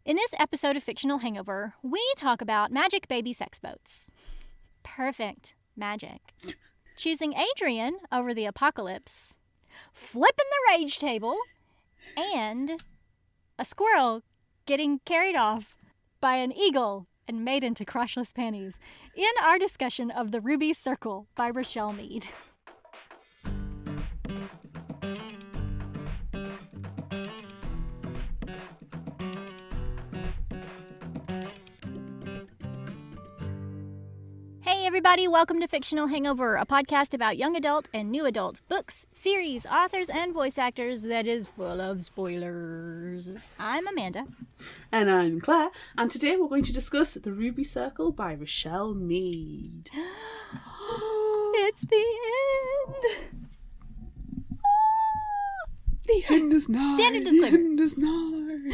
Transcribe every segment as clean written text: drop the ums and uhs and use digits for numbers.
In this episode of Fictional Hangover, we talk about magic baby sex boats. Perfect magic. Choosing Adrian over the apocalypse, flipping the rage table, and a squirrel getting carried off by an eagle and made into crotchless panties in our discussion of The Ruby Circle by Rochelle Mead. Hey everybody, welcome to Fictional Hangover, a podcast about young adult and new adult books, series, authors, and voice actors that is full of spoilers. I'm Amanda. And I'm Claire, and today we're going to discuss The Ruby Circle by Rochelle Mead. It's the end! The end is nigh! Standard disclaimer. The end is nigh!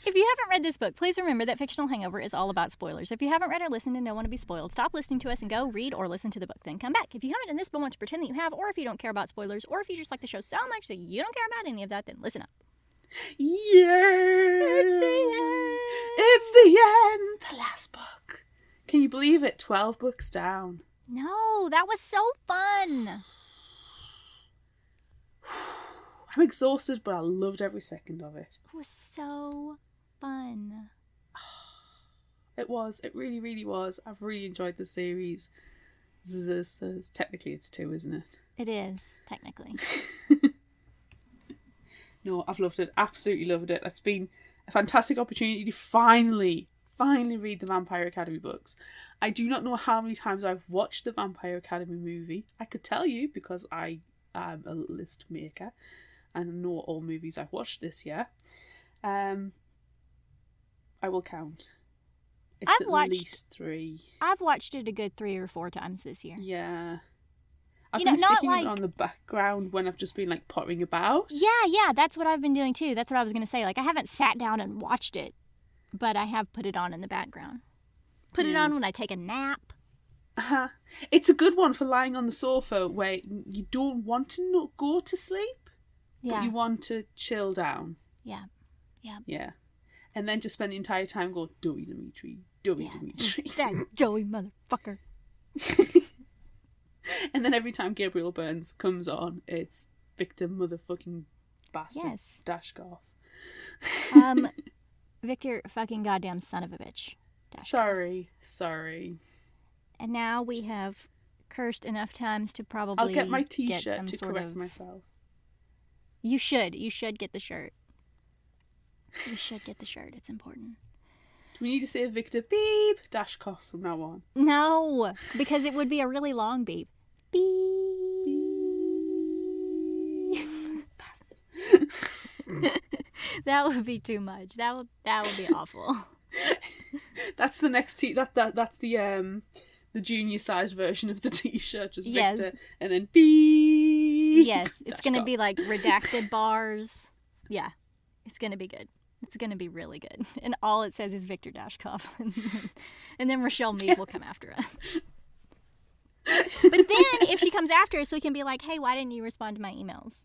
If you haven't read this book, please remember that Fictional Hangover is all about spoilers. If you haven't read or listened and don't want to be spoiled, stop listening to us and go read or listen to the book, then come back. If you haven't done this but want to pretend that you have, or if you don't care about spoilers, or if you just like the show so much that you don't care about any of that, then listen up. Yeah! It's the end! It's the end! The last book. Can you believe it? 12 books down. No, that was so fun! I'm exhausted, but I loved every second of it. It was so fun. It was. It really, really was. I've really enjoyed the series. Technically it's 2, isn't it? It is, technically. No, I've loved it. Absolutely loved it. It's been a fantastic opportunity to finally read the Vampire Academy books. I do not know how many times I've watched the Vampire Academy movie. I could tell you because I am a list maker and know all movies I've watched this year. I will count. It's at least 3. I've watched it a good 3 or 4 times this year. Yeah. I've been sticking it on the background when I've just been like pottering about. Yeah, that's what I've been doing too. That's what I was going to say. Like, I haven't sat down and watched it, but I have put it on in the background. Put it on when I take a nap. It's a good one for lying on the sofa where you don't want to go to sleep, but you want to chill down. Yeah. And then just spend the entire time going, Joey Dimitri. That Joey motherfucker. And then every time Gabriel Burns comes on, it's Victor motherfucking bastard Dashkoff. Victor fucking goddamn son of a bitch. Sorry. And now we have cursed enough times to probably I'll get my t-shirt get to correct myself. You should get the shirt. You should get the shirt. It's important. Do we need to say Victor beep Dashkoff from now on? No, because it would be a really long beep. Beep. Bastard. That would be too much. That would be awful. That's the next that's the junior sized version of the t-shirt, just Victor and then beep. Yes, it's going to be like redacted bars. Yeah. It's going to be good. It's going to be really good. And all it says is Victor Dashkoff. And then Rochelle Mead will come after us. But then if she comes after us, we can be like, hey, why didn't you respond to my emails?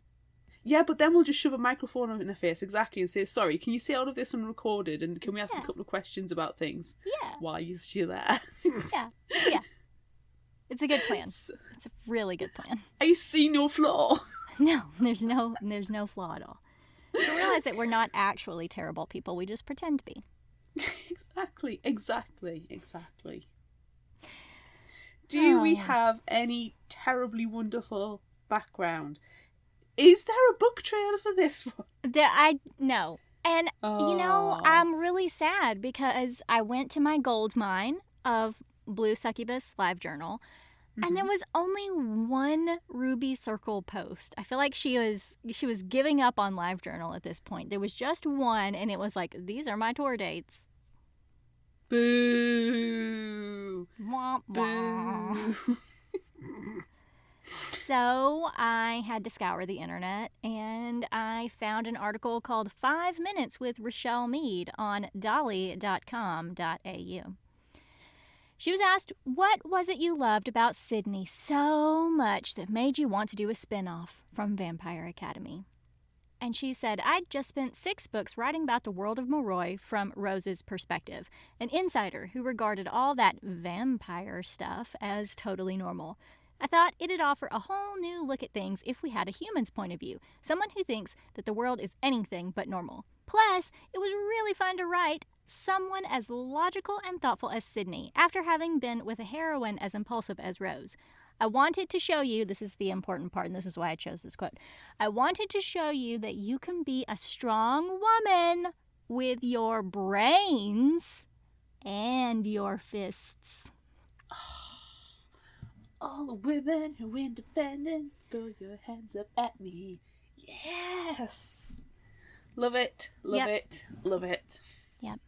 Yeah, but then we'll just shove a microphone in her face, exactly, and say, sorry, can you say all of this unrecorded, and can we ask a couple of questions about things? Yeah. While you're there? Yeah. It's a good plan. It's a really good plan. I see no flaw. No, there's no flaw at all. So realize that we're not actually terrible people. We just pretend to be. Exactly. Do we have any terribly wonderful background? Is there a book trailer for this one? No. And, I'm really sad because I went to my gold mine of Blue Succubus Live Journal, and there was only one Ruby Circle post. I feel like she was giving up on Live Journal at this point. There was just one, and it was like, these are my tour dates. Boo! Womp womp. So I had to scour the internet, and I found an article called 5 Minutes with Rochelle Mead on dolly.com.au. She was asked, what was it you loved about Sydney so much that made you want to do a spin-off from Vampire Academy? And she said, I'd just spent 6 books writing about the world of Moroi from Rose's perspective, an insider who regarded all that vampire stuff as totally normal. I thought it'd offer a whole new look at things if we had a human's point of view, someone who thinks that the world is anything but normal. Plus, it was really fun to write someone as logical and thoughtful as Sydney, after having been with a heroine as impulsive as Rose. I wanted to show you, this is the important part, and this is why I chose this quote. I wanted to show you that you can be a strong woman with your brains and your fists. All the women who are independent, throw your hands up at me. Yes! Love it, love it, love it. Yep.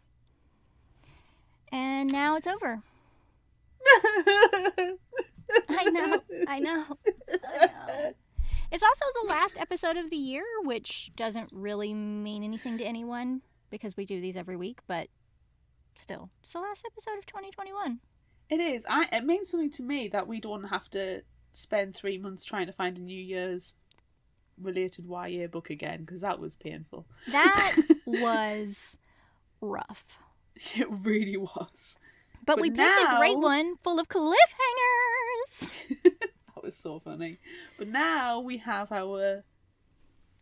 And now it's over. I know. It's also the last episode of the year, which doesn't really mean anything to anyone because we do these every week, but still, it's the last episode of 2021. It is. It means something to me that we don't have to spend 3 months trying to find a New Year's related YA book again, because that was painful. That was rough. It really was. But we picked a great one full of cliffhangers. That was so funny. But now we have our,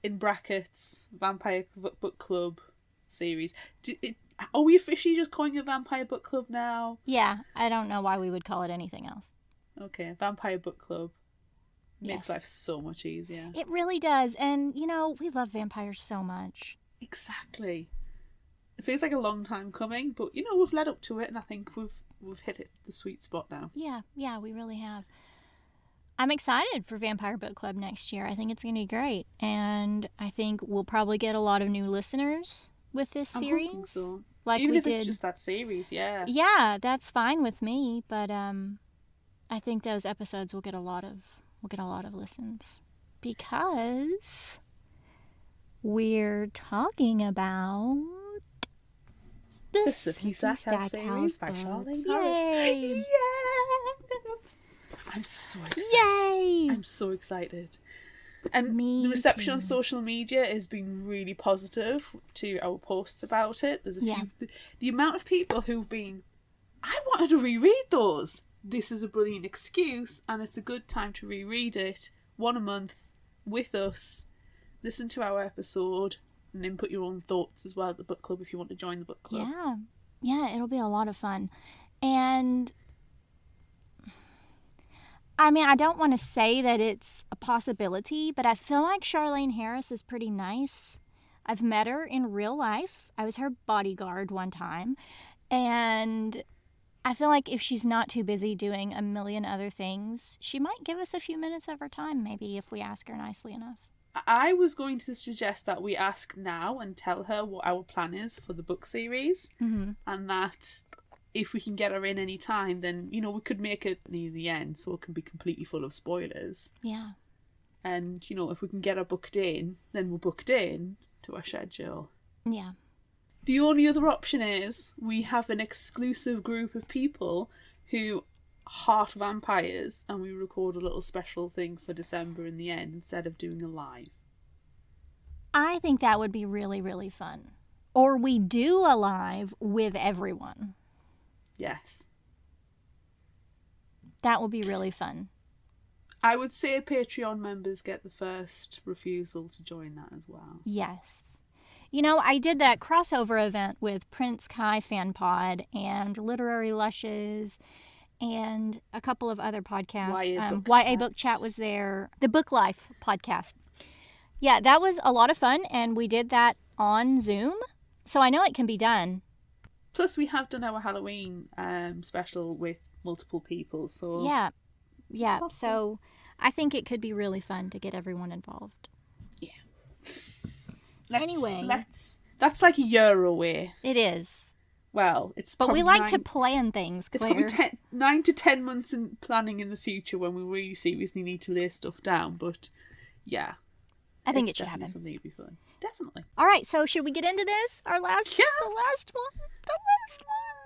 in brackets, Vampire Book Club series. Are we officially just calling it Vampire Book Club now? Yeah, I don't know why we would call it anything else. Okay, Vampire Book Club. Makes life so much easier. It really does. And, we love vampires so much. Exactly. It feels like a long time coming, but we've led up to it, and I think we've hit the sweet spot now. Yeah, we really have. I'm excited for Vampire Book Club next year. I think it's going to be great, and I think we'll probably get a lot of new listeners with this series. I'm hoping so. Like even we if did. It's just that series, yeah. Yeah, that's fine with me, but I think those episodes will get a lot of listens because we're talking about the Sophie Stackhouse series by Charlene Yay! Harris. Yes! I'm so excited. Yay! I'm so excited. And Me the reception too. on social media has been really positive to our posts about it. There's a few. The amount of people who've been, I wanted to reread those. This is a brilliant excuse, and it's a good time to reread it. 1 a month with us. Listen to our episode and input your own thoughts as well at the book club if you want to join the book club. Yeah, it'll be a lot of fun. And I don't want to say that it's a possibility, but I feel like Charlene Harris is pretty nice. I've met her in real life. I was her bodyguard one time, and I feel like if she's not too busy doing a million other things, she might give us a few minutes of her time, maybe, if we ask her nicely enough. I was going to suggest that we ask now and tell her what our plan is for the book series, and that if we can get her in any time, then, we could make it near the end so it can be completely full of spoilers. Yeah. And, if we can get her booked in, then we're booked in to our schedule. Yeah. The only other option is we have an exclusive group of people who heart vampires, and we record a little special thing for December in the end instead of doing a live. I think that would be really, really fun. Or we do a live with everyone. Yes. That will be really fun. I would say Patreon members get the first refusal to join that as well. Yes. I did that crossover event with Prince Kai Fan Pod and Literary Lushes and a couple of other podcasts. YA Book Chat was there. The Book Life podcast. Yeah, that was a lot of fun, and we did that on Zoom, so I know it can be done. Plus, we have done our Halloween special with multiple people, so... Yeah, so I think it could be really fun to get everyone involved. Yeah. Anyway. That's like a year away. It is. Well, it's But we like to plan things, Claire. It's probably 9 to 10 months in planning in the future when we really seriously need to lay stuff down, but yeah. I think it should happen. Something would be fun. Definitely. All right, so should we get into this? The last one? The last one.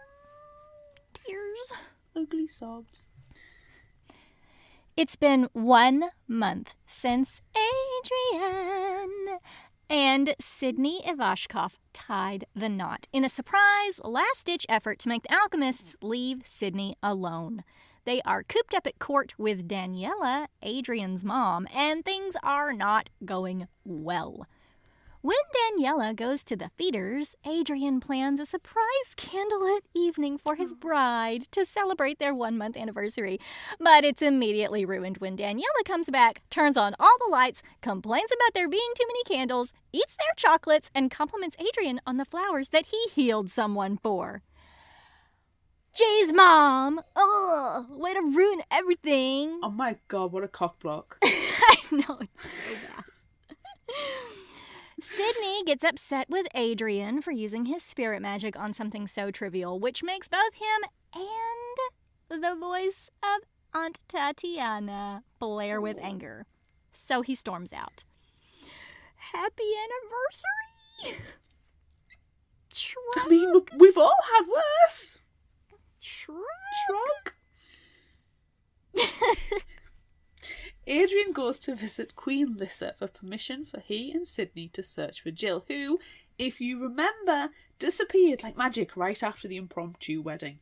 Tears. Ugly sobs. It's been 1 month since Adrian And Sydney Ivashkov tied the knot in a surprise, last-ditch effort to make the alchemists leave Sydney alone. They are cooped up at court with Daniela, Adrian's mom, and things are not going well. When Daniela goes to the feeders, Adrian plans a surprise candlelit evening for his bride to celebrate their 1-month anniversary. But it's immediately ruined when Daniela comes back, turns on all the lights, complains about there being too many candles, eats their chocolates, and compliments Adrian on the flowers that he healed someone for. Jeez, Mom! Ugh, way to ruin everything! Oh my god, what a cock block. I know, it's so bad. Sydney gets upset with Adrian for using his spirit magic on something so trivial, which makes both him and the voice of Aunt Tatiana flare with anger. So he storms out. Happy anniversary! Shrug. I mean, we've all had worse. Shrug. Adrian goes to visit Queen Lissa for permission for he and Sydney to search for Jill, who, if you remember, disappeared like magic right after the impromptu wedding.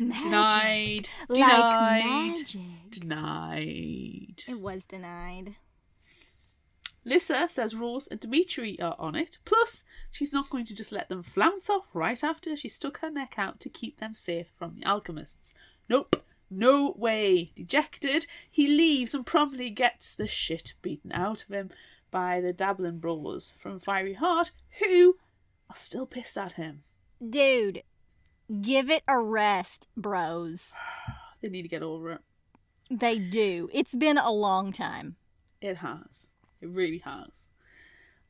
Magic. Denied. It was denied. Lissa says Rose and Dimitri are on it, plus she's not going to just let them flounce off right after she stuck her neck out to keep them safe from the alchemists. Nope. No way. Dejected, he leaves and promptly gets the shit beaten out of him by the Dabbling Bros from Fiery Heart, who are still pissed at him. Dude, give it a rest, bros. They need to get over it. They do. It's been a long time. It has. It really has.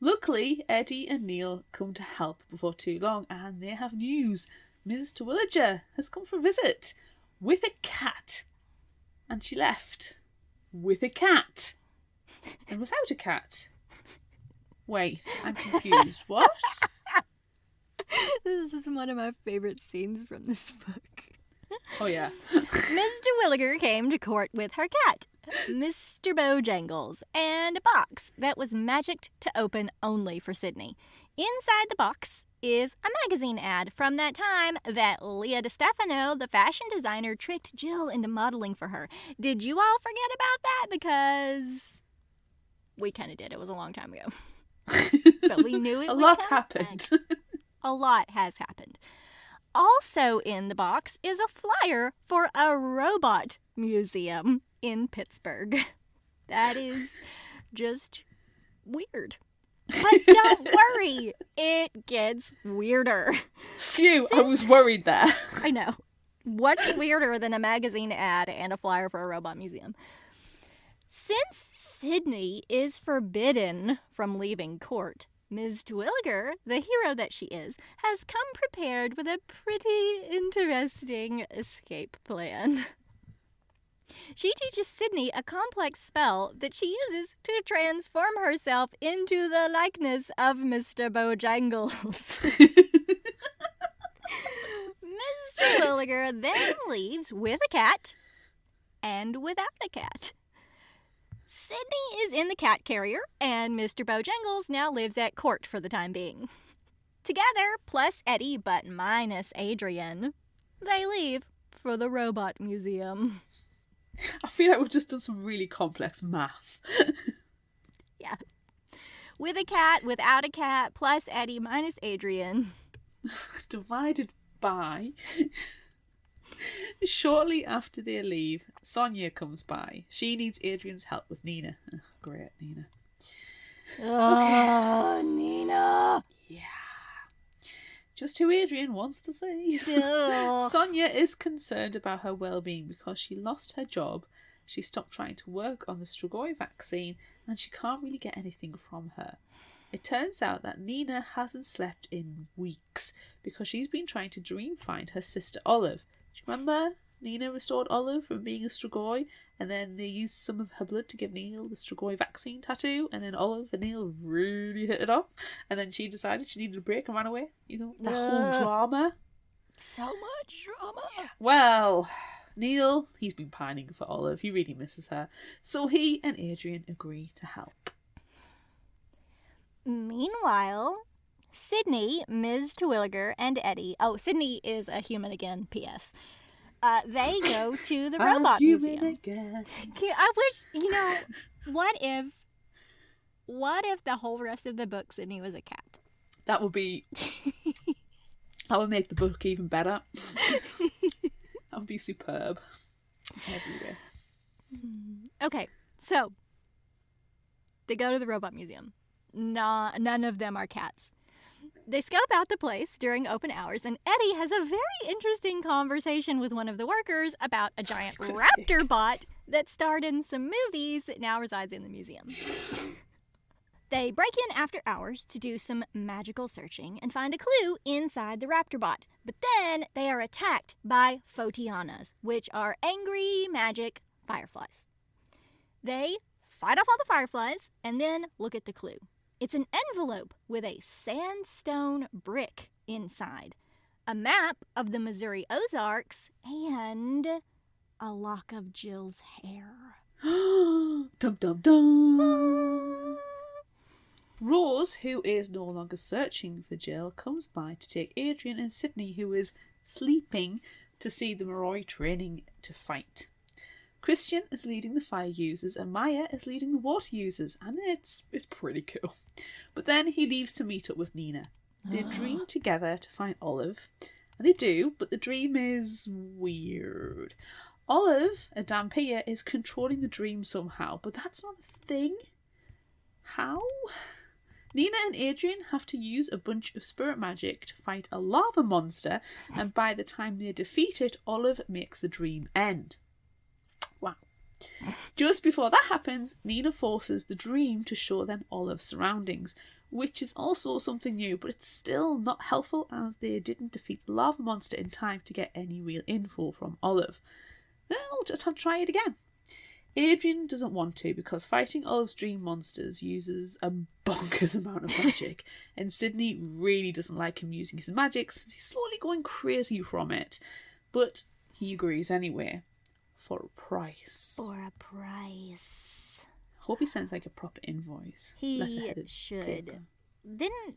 Luckily, Eddie and Neil come to help before too long, and they have news. Ms. Terwilliger has come for a visit. With a cat. And she left. With a cat. And without a cat. Wait, I'm confused. What? This is one of my favorite scenes from this book. Oh, yeah. Ms. Terwilliger came to court with her cat, Mr. Bojangles, and a box that was magicked to open only for Sydney. Inside the box is a magazine ad from that time that Leah DeStefano, the fashion designer, tricked Jill into modeling for her. Did you all forget about that? Because we kind of did. It was a long time ago. But we knew it A would lot's come happened. back. A lot has happened. Also in the box is a flyer for a robot museum in Pittsburgh. That is just weird. But don't worry, it gets weirder. Phew, I was worried there. I know. What's weirder than a magazine ad and a flyer for a robot museum? Since Sydney is forbidden from leaving court, Ms. Terwilliger, the hero that she is, has come prepared with a pretty interesting escape plan. She teaches Sydney a complex spell that she uses to transform herself into the likeness of Mr. Bojangles. Ms. Terwilliger then leaves with a cat and without a cat. Sydney is in the cat carrier, and Mr. Bojangles now lives at court for the time being. Together, plus Eddie, but minus Adrian, they leave for the robot museum. I feel like we've just done some really complex math. Yeah. With a cat, without a cat, plus Eddie, minus Adrian. Divided by... Shortly after they leave, Sonia comes by. She needs Adrian's help with Nina. Oh, great, Nina. Oh, Nina. Yeah. Just who Adrian wants to see. Ugh. Sonia is concerned about her well-being because she lost her job. She stopped trying to work on the Strigoi vaccine and she can't really get anything from her. It turns out that Nina hasn't slept in weeks because she's been trying to dream find her sister Olive. Do you remember Nina restored Olive from being a Strigoi and then they used some of her blood to give Neil the Strigoi vaccine tattoo and then Olive and Neil really hit it off and then she decided she needed a break and ran away. You know, the whole drama. So much drama. Well, Neil, he's been pining for Olive. He really misses her. So he and Adrian agree to help. Meanwhile, Sydney, Ms. Terwilliger, and Eddie. Oh, Sydney is a human again, P.S. They go to the robot museum. Again. I wish, what if the whole rest of the book Sydney was a cat? That would make the book even better. That would be superb. Everywhere. Okay, so they go to the robot museum. None of them are cats. They scope out the place during open hours, and Eddie has a very interesting conversation with one of the workers about a giant raptor bot that starred in some movies that now resides in the museum. They break in after hours to do some magical searching and find a clue inside the raptor bot. But then they are attacked by photianas, which are angry magic fireflies. They fight off all the fireflies and then look at the clue. It's an envelope with a sandstone brick inside, a map of the Missouri Ozarks, and a lock of Jill's hair. Dum dum dum. Rose, who is no longer searching for Jill, comes by to take Adrian and Sydney, who is sleeping, to see the Moroi training to fight. Christian is leading the fire users and Maya is leading the water users, and it's pretty cool. But then he leaves to meet up with Nina. They dream together to find Olive, and they do, but the dream is weird. Olive, a Dhampir, is controlling the dream somehow, but that's not a thing. How? Nina and Adrian have to use a bunch of spirit magic to fight a lava monster, and by the time they defeat it, Olive makes the dream end. Wow. Just before that happens, Nina forces the dream to show them Olive's surroundings, which is also something new, but it's still not helpful as they didn't defeat the lava monster in time to get any real info from Olive. They'll just have to try it again. Adrian doesn't want to because fighting Olive's dream monsters uses a bonkers amount of magic, and Sydney really doesn't like him using his magic since he's slowly going crazy from it. But he agrees anyway. For a price. Hope he sends like a proper invoice. He should.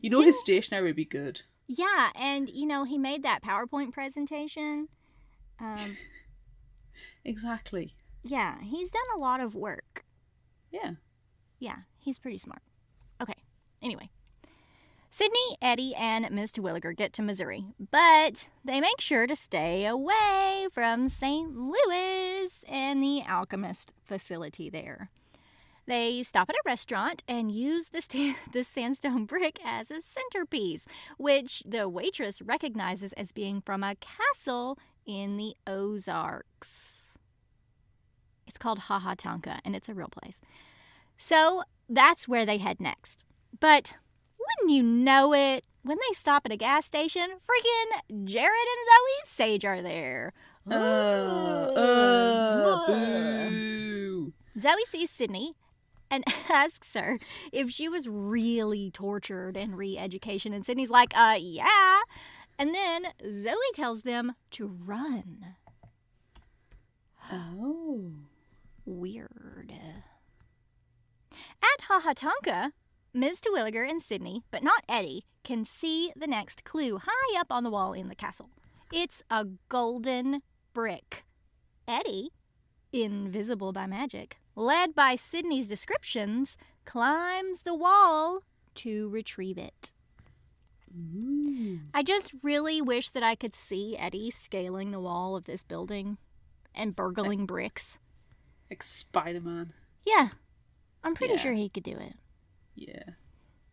His stationery would be good. Yeah, and he made that PowerPoint presentation. Exactly. Yeah, he's done a lot of work. Yeah. Yeah, he's pretty smart. Okay, anyway. Sydney, Eddie, and Ms. Terwilliger get to Missouri, but they make sure to stay away from St. Louis and the Alchemist facility there. They stop at a restaurant and use the sandstone brick as a centerpiece, which the waitress recognizes as being from a castle in the Ozarks. It's called Hahatanka, and it's a real place. So that's where they head next. But wouldn't you know it, when they stop at a gas station, freaking Jared and Zoe Sage are there. Boo. Zoe sees Sydney and asks her if she was really tortured in re-education, and Sydney's like, yeah. And then Zoe tells them to run. Oh. Weird. At Hahatanka, Ms. Terwilliger and Sydney, but not Eddie, can see the next clue high up on the wall in the castle. It's a golden brick. Eddie, invisible by magic, led by Sydney's descriptions, climbs the wall to retrieve it. Ooh. I just really wish that I could see Eddie scaling the wall of this building and burgling bricks. Like Spider-Man. Yeah, I'm pretty sure he could do it. Yeah.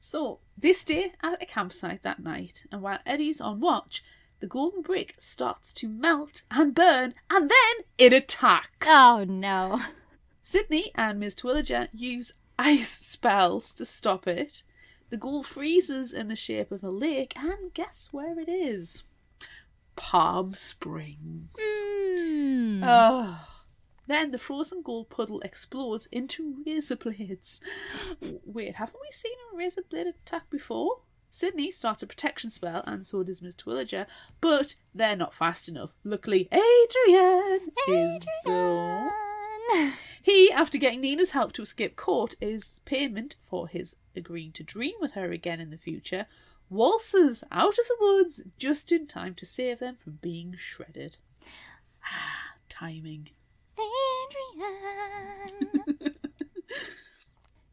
So, they stay at a campsite that night, and while Eddie's on watch, the golden brick starts to melt and burn, and then it attacks. Oh, no. Sydney and Ms. Terwilliger use ice spells to stop it. The gold freezes in the shape of a lake, and guess where it is? Palm Springs. Oh. Then the frozen gold puddle explodes into razor blades. Wait, haven't we seen a razor blade attack before? Sydney starts a protection spell, and so does Ms. Terwilliger, but they're not fast enough. Luckily, Adrian is gone. He, after getting Nina's help to escape court as payment for his agreeing to dream with her again in the future, waltzes out of the woods just in time to save them from being shredded. Timing. Adrian.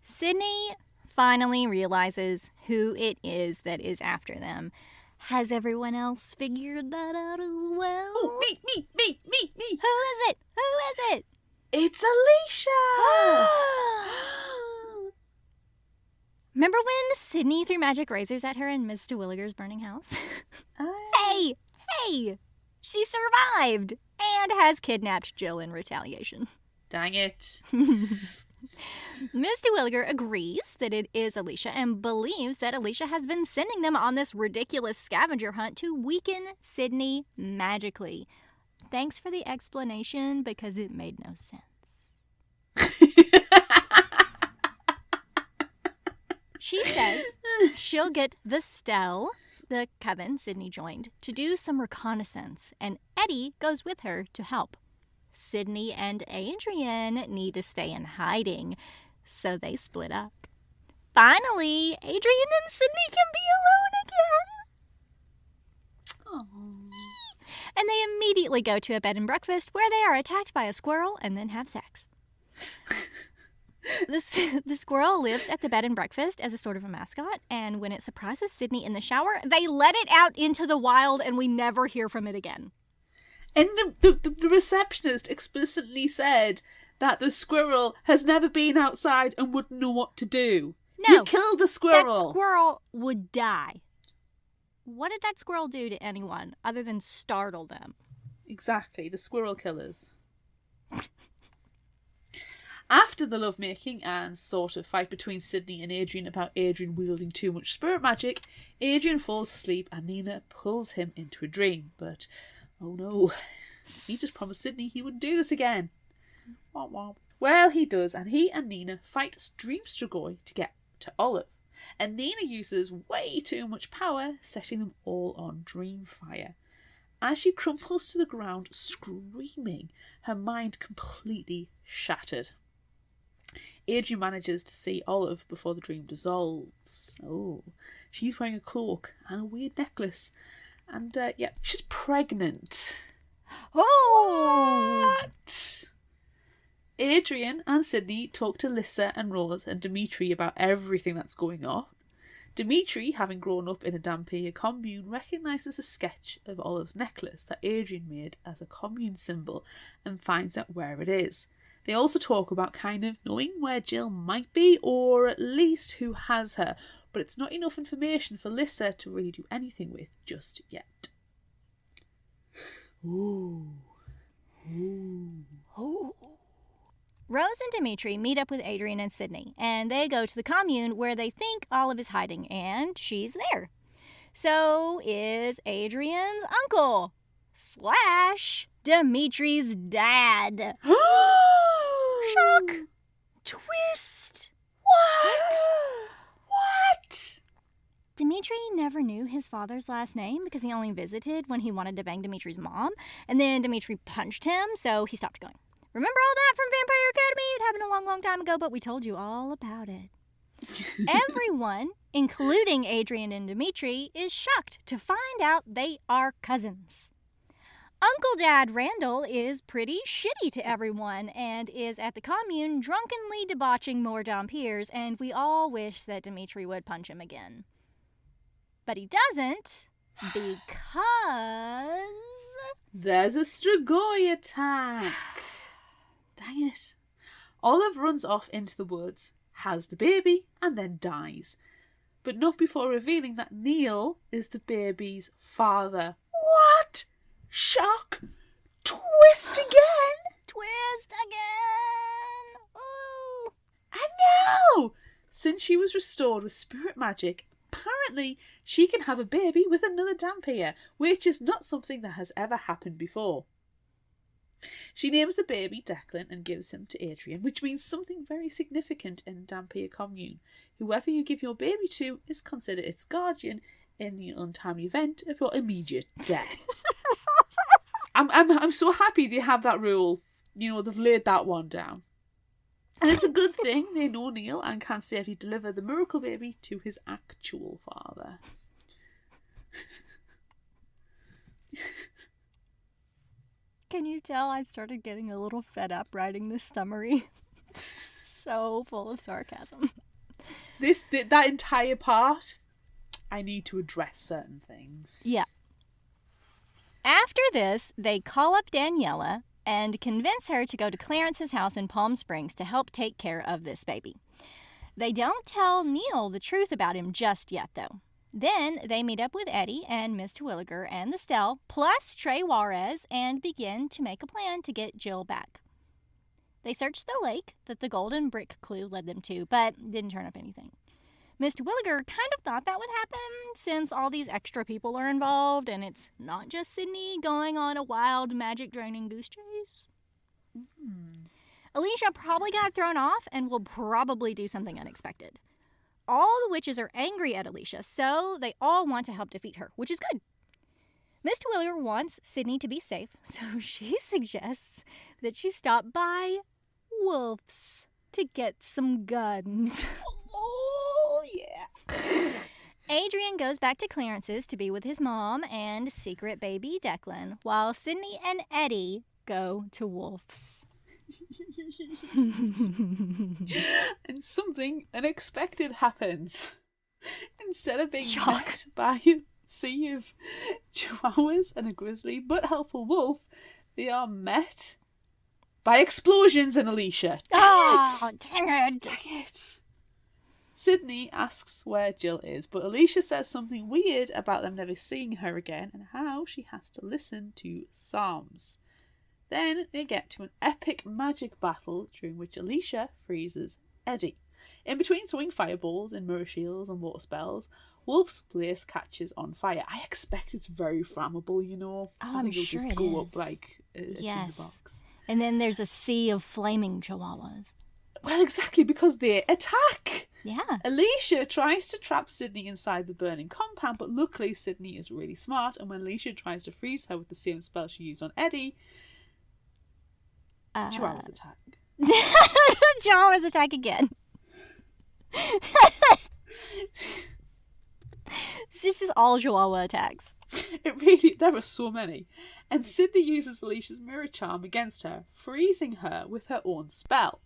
Sydney finally realizes who it is that is after them. Has everyone else figured that out as well? Oh, me. Who is it? Who is it? It's Alicia! Remember when Sydney threw magic razors at her in Miss Terwilliger's burning house? Hey! She survived and has kidnapped Jill in retaliation. Dang it. Miss Terwilliger agrees that it is Alicia and believes that Alicia has been sending them on this ridiculous scavenger hunt to weaken Sydney magically. Thanks for the explanation, because it made no sense. She says she'll get the Stell, the coven Sydney joined, to do some reconnaissance, and Eddie goes with her to help. Sydney and Adrian need to stay in hiding, so they split up. Finally, Adrian and Sydney can be alone again. Aww. And they immediately go to a bed and breakfast where they are attacked by a squirrel and then have sex. The squirrel lives at the bed and breakfast as a sort of a mascot, and when it surprises Sydney in the shower, they let it out into the wild and we never hear from it again. And the receptionist explicitly said that the squirrel has never been outside and wouldn't know what to do. No. You killed the squirrel. That squirrel would die. What did that squirrel do to anyone other than startle them? Exactly, the Squirrel Killers. After the lovemaking and sort of fight between Sydney and Adrian about Adrian wielding too much spirit magic, Adrian falls asleep and Nina pulls him into a dream. But, oh no, he just promised Sydney he wouldn't do this again. Womp womp. Well, he does, and he and Nina fight Dream Strigoi to get to Olive. And Nina uses way too much power, setting them all on dream fire. As she crumples to the ground, screaming, her mind completely shattered. Adrian manages to see Olive before the dream dissolves. Oh, she's wearing a cloak and a weird necklace. And, she's pregnant. Oh! What? Adrian and Sydney talk to Lissa and Rose and Dimitri about everything that's going on. Dimitri, having grown up in a Dampier commune, recognises a sketch of Olive's necklace that Adrian made as a commune symbol and finds out where it is. They also talk about kind of knowing where Jill might be, or at least who has her, but it's not enough information for Lissa to really do anything with just yet. Ooh. Rose and Dimitri meet up with Adrian and Sydney, and they go to the commune where they think Olive is hiding, and she's there. So is Adrian's uncle / Dimitri's dad. Shock! Twist! What? Dimitri never knew his father's last name because he only visited when he wanted to bang Dimitri's mom, and then Dimitri punched him, so he stopped going. Remember all that from Vampire Academy? It happened a long, long time ago, but we told you all about it. Everyone, including Adrian and Dimitri, is shocked to find out they are cousins. Uncle Dad Randall is pretty shitty to everyone and is at the commune drunkenly debauching more Dampiers, and we all wish that Dimitri would punch him again. But he doesn't, because... There's a Strigoi attack. Dang it. Olive runs off into the woods, has the baby, and then dies. But not before revealing that Neil is the baby's father. What? Shock! Twist again! Twist again! Ooh! And now! Since she was restored with spirit magic, apparently she can have a baby with another Dampier, which is not something that has ever happened before. She names the baby Declan and gives him to Adrian, which means something very significant in Dampier commune. Whoever you give your baby to is considered its guardian in the untimely event of your immediate death. I'm so happy they have that rule. they've laid that one down. And it's a good thing they know Neil and can safely deliver the miracle baby to his actual father. Can you tell I started getting a little fed up writing this summary? So full of sarcasm. That entire part, I need to address certain things. Yeah. After this, they call up Daniela and convince her to go to Clarence's house in Palm Springs to help take care of this baby. They don't tell Neil the truth about him just yet, though. Then they meet up with Eddie and Miss Terwilliger and the Stell, plus Trey Juarez, and begin to make a plan to get Jill back. They search the lake that the golden brick clue led them to, but didn't turn up anything. Miss Terwilliger kind of thought that would happen since all these extra people are involved and it's not just Sydney going on a wild magic-draining goose chase. Alicia probably got thrown off and will probably do something unexpected. All the witches are angry at Alicia, so they all want to help defeat her, which is good. Miss Terwilliger wants Sydney to be safe, so she suggests that she stop by Wolf's to get some guns. Oh, yeah. Adrian goes back to Clarence's to be with his mom and secret baby Declan, while Sydney and Eddie go to Wolf's. And something unexpected happens. Instead of being Shock. met by a sea of chihuahuas and a grizzly but helpful wolf, they are met by explosions and Alicia. Dang it! Dang it! Sydney asks where Jill is, but Alicia says something weird about them never seeing her again and how she has to listen to psalms. Then they get to an epic magic battle during which Alicia freezes Eddie. In between throwing fireballs and mirror shields and water spells, Wolf's place catches on fire. I expect it's very flammable, you know. Oh, I think I'm it'll sure just it go is. up like a tinderbox. And then there's a sea of flaming chihuahuas. Well, exactly, because they attack. Yeah. Alicia tries to trap Sydney inside the burning compound, but luckily Sydney is really smart, and when Alicia tries to freeze her with the same spell she used on Eddie, chihuahuas attack. Chihuahuas attack again. It's just all chihuahua attacks. There are so many. And Sydney uses Alicia's mirror charm against her, freezing her with her own spell.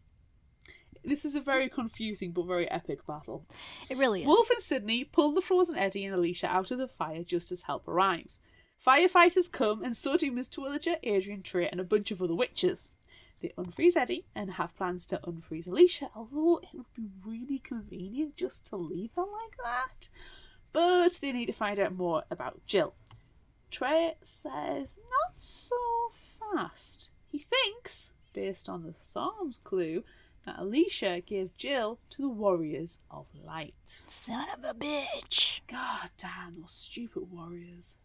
This is a very confusing but very epic battle. It really is. Wolf and Sydney pull the frozen Eddie and Alicia out of the fire just as help arrives. Firefighters come, and so do Miss Terwilliger, Adrian, Trey, and a bunch of other witches. They unfreeze Eddie and have plans to unfreeze Alicia, although it would be really convenient just to leave her like that. But they need to find out more about Jill. Trey says not so fast. He thinks, based on the Psalms clue, that Alicia gave Jill to the Warriors of Light. Son of a bitch. God damn, those stupid warriors.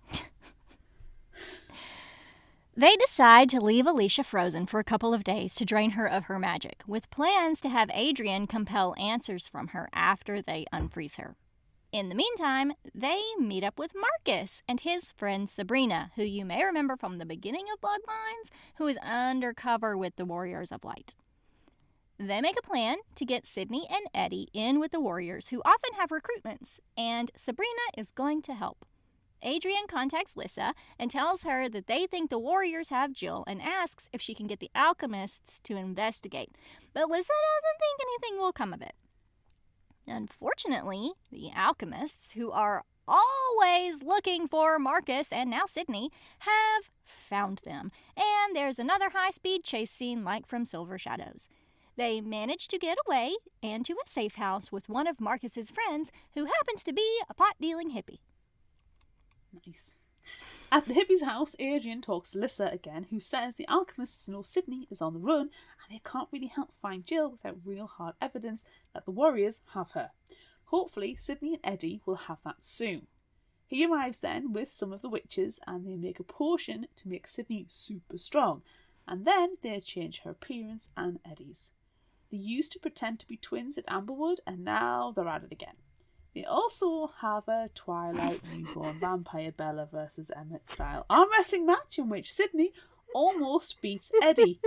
They decide to leave Alicia frozen for a couple of days to drain her of her magic, with plans to have Adrian compel answers from her after they unfreeze her. In the meantime, they meet up with Marcus and his friend Sabrina, who you may remember from the beginning of Bloodlines, who is undercover with the Warriors of Light. They make a plan to get Sydney and Eddie in with the Warriors, who often have recruitments, and Sabrina is going to help. Adrian contacts Lissa and tells her that they think the Warriors have Jill and asks if she can get the Alchemists to investigate. But Lissa doesn't think anything will come of it. Unfortunately, the Alchemists, who are always looking for Marcus and now Sydney, have found them. And there's another high-speed chase scene like from Silver Shadows. They manage to get away and to a safe house with one of Marcus's friends, who happens to be a pot-dealing hippie. Nice. At the hippie's house, Adrian talks to Lissa again, who says the Alchemists know Sydney is on the run and they can't really help find Jill without real hard evidence that the Warriors have her. Hopefully, Sydney and Eddie will have that soon. He arrives then with some of the witches and they make a potion to make Sydney super strong, and then they change her appearance and Eddie's. They used to pretend to be twins at Amberwood and now they're at it again. They also have a Twilight newborn vampire Bella versus Emmett style arm wrestling match in which Sydney almost beats Eddie.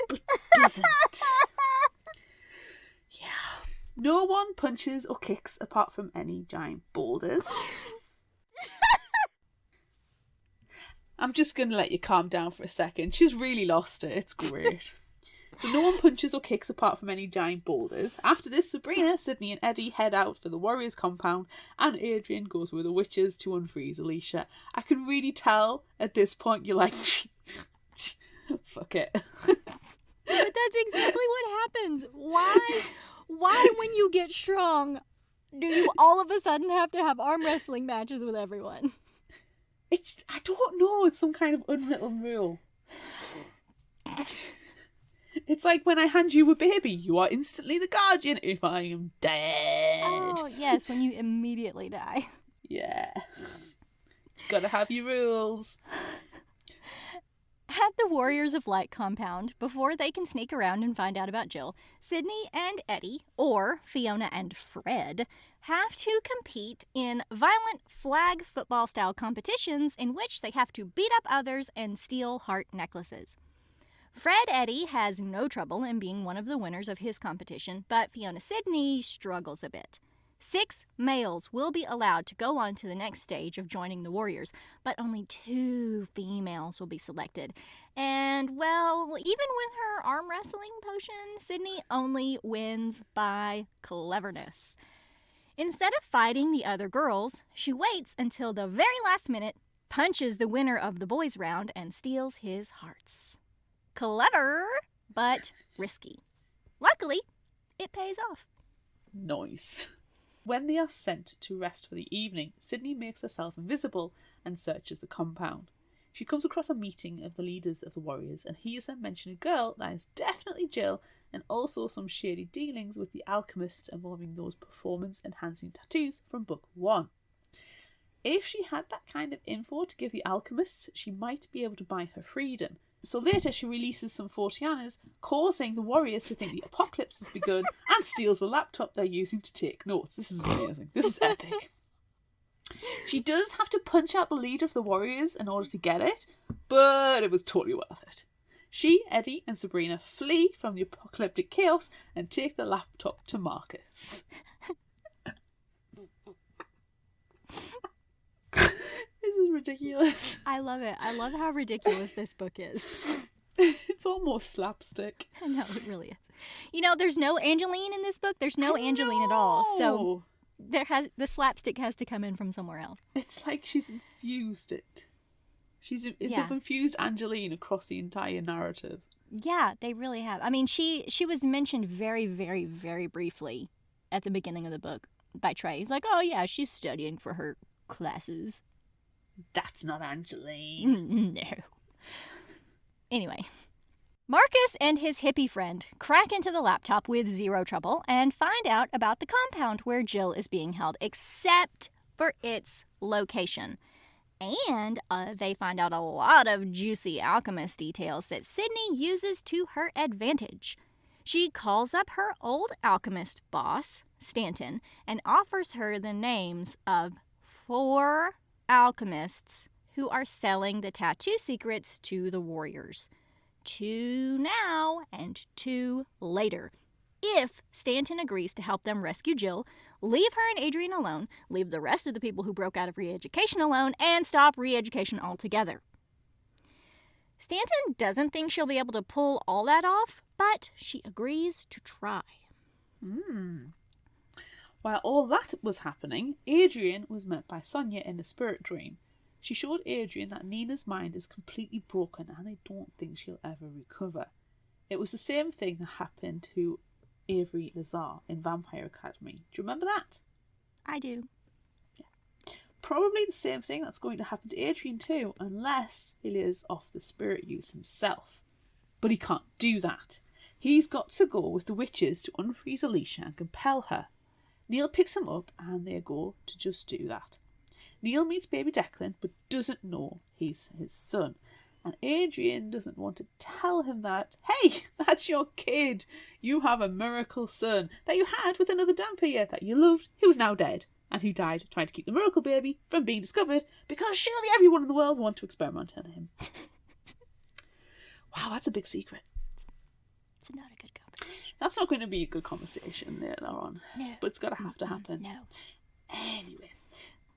but doesn't. Yeah. No one punches or kicks apart from any giant boulders. I'm just going to let you calm down for a second. She's really lost it. It's great. So no one punches or kicks apart from any giant boulders. After this, Sabrina, Sydney and Eddie head out for the Warriors compound and Adrian goes with the witches to unfreeze Alicia. I can really tell at this point you're like, fuck it. But that's exactly what happens. Why when you get strong do you all of a sudden have to have arm wrestling matches with everyone? I don't know, it's some kind of unwritten rule. It's like when I hand you a baby, you are instantly the guardian if I am dead. Oh, yes, when you immediately die. Yeah. Gotta have your rules. At the Warriors of Light compound, before they can sneak around and find out about Jill, Sydney and Eddie, or Fiona and Fred, have to compete in violent flag football-style competitions in which they have to beat up others and steal heart necklaces. Fred Eddie has no trouble in being one of the winners of his competition, but Fiona Sydney struggles a bit. 6 males will be allowed to go on to the next stage of joining the Warriors, but only 2 females will be selected. And, well, even with her arm wrestling potion, Sydney only wins by cleverness. Instead of fighting the other girls, she waits until the very last minute, punches the winner of the boys' round, and steals his hearts. Clever, but risky. Luckily, it pays off. Nice. When they are sent to rest for the evening, Sydney makes herself invisible and searches the compound. She comes across a meeting of the leaders of the Warriors and hears them mention a girl that is definitely Jill and also some shady dealings with the Alchemists involving those performance-enhancing tattoos from book 1. If she had that kind of info to give the Alchemists, she might be able to buy her freedom. So later she releases some Fortianas, causing the Warriors to think the apocalypse has begun and steals the laptop they're using to take notes. This is amazing. This is epic. She does have to punch out the leader of the Warriors in order to get it, but it was totally worth it. She, Eddie and Sabrina flee from the apocalyptic chaos and take the laptop to Marcus. This is ridiculous. I love it. I love how ridiculous this book is. It's almost slapstick. No, it really is. You know, there's no Angeline in this book. There's no Angeline at all. So the slapstick has to come in from somewhere else. It's like she's infused it. They've infused Angeline across the entire narrative. Yeah, they really have. I mean, she was mentioned very, very, very briefly at the beginning of the book by Trey. He's like, oh yeah, she's studying for her classes. That's not Angeline. No. Anyway, Marcus and his hippie friend crack into the laptop with zero trouble and find out about the compound where Jill is being held, except for its location. And they find out a lot of juicy alchemist details that Sydney uses to her advantage. She calls up her old alchemist boss, Stanton, and offers her the names of 4 alchemists who are selling the tattoo secrets to the Warriors. 2 now and 2 later. If Stanton agrees to help them rescue Jill, leave her and Adrian alone, leave the rest of the people who broke out of re-education alone, and stop re-education altogether. Stanton doesn't think she'll be able to pull all that off, but she agrees to try. While all that was happening, Adrian was met by Sonia in a spirit dream. She showed Adrian that Nina's mind is completely broken and they don't think she'll ever recover. It was the same thing that happened to Avery Lazar in Vampire Academy. Do you remember that? I do. Yeah. Probably the same thing that's going to happen to Adrian too, unless he lives off the spirit use himself. But he can't do that. He's got to go with the witches to unfreeze Alicia and compel her. Neil picks him up and they go to just do that. Neil meets baby Declan but doesn't know he's his son. And Adrian doesn't want to tell him that, hey, that's your kid. You have a miracle son that you had with another Dampier that you loved who is now dead and who died trying to keep the miracle baby from being discovered because surely everyone in the world want to experiment on him. Wow, that's a big secret. It's not a good conversation. That's not going to be a good conversation later on. No. But it's got to have to happen. No. Anyway,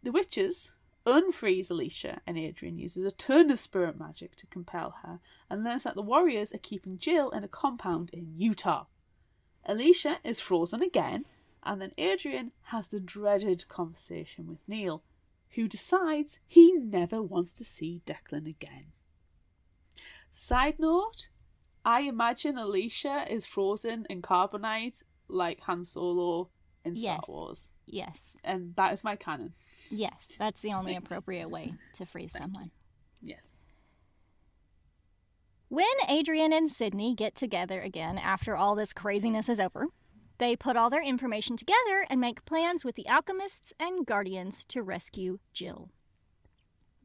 the witches unfreeze Alicia, and Adrian uses a ton of spirit magic to compel her and learns that the warriors are keeping Jill in a compound in Utah. Alicia is frozen again, and then Adrian has the dreaded conversation with Neil, who decides he never wants to see Declan again. Side note, I imagine Alicia is frozen in carbonite like Han Solo in Star Wars. Yes. And that is my canon. Yes, that's the only appropriate way to freeze someone. Yes. When Adrian and Sydney get together again after all this craziness is over, they put all their information together and make plans with the Alchemists and Guardians to rescue Jill.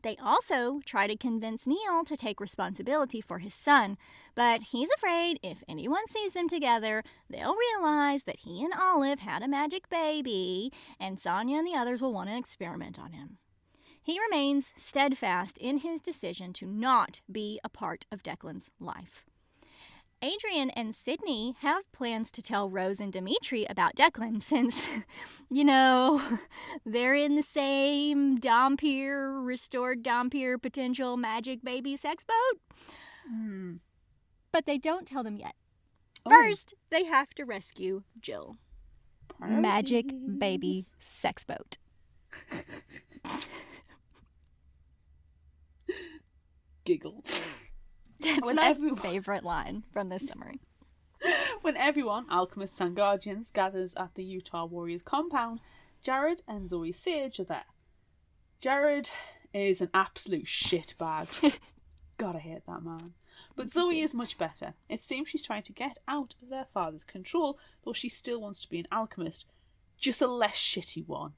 They also try to convince Neil to take responsibility for his son, but he's afraid if anyone sees them together, they'll realize that he and Olive had a magic baby, and Sonia and the others will want to experiment on him. He remains steadfast in his decision to not be a part of Declan's life. Adrian and Sydney have plans to tell Rose and Dimitri about Declan since, they're in the same restored Dhampir potential magic baby sex boat. But they don't tell them yet. First, they have to rescue Jill. Magic baby sex boat. Giggle. That's my favorite line from this summary. When everyone, Alchemists and Guardians, gathers at the Utah Warriors compound, Jared and Zoe Sage are there. Jared is an absolute shitbag. God, I hate that man. But Zoe is much better. It seems she's trying to get out of their father's control, though she still wants to be an alchemist. Just a less shitty one.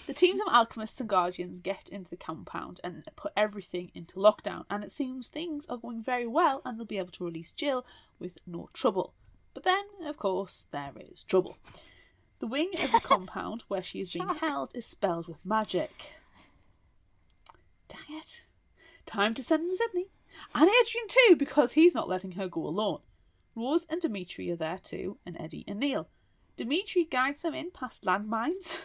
The teams of Alchemists and Guardians get into the compound and put everything into lockdown, and it seems things are going very well and they'll be able to release Jill with no trouble. But then, of course, there is trouble. The wing of the compound where she is being held is spelled with magic. Dang it. Time to send in Sydney. And Adrian too, because he's not letting her go alone. Rose and Dimitri are there too, and Eddie and Neil. Dimitri guides them in past landmines.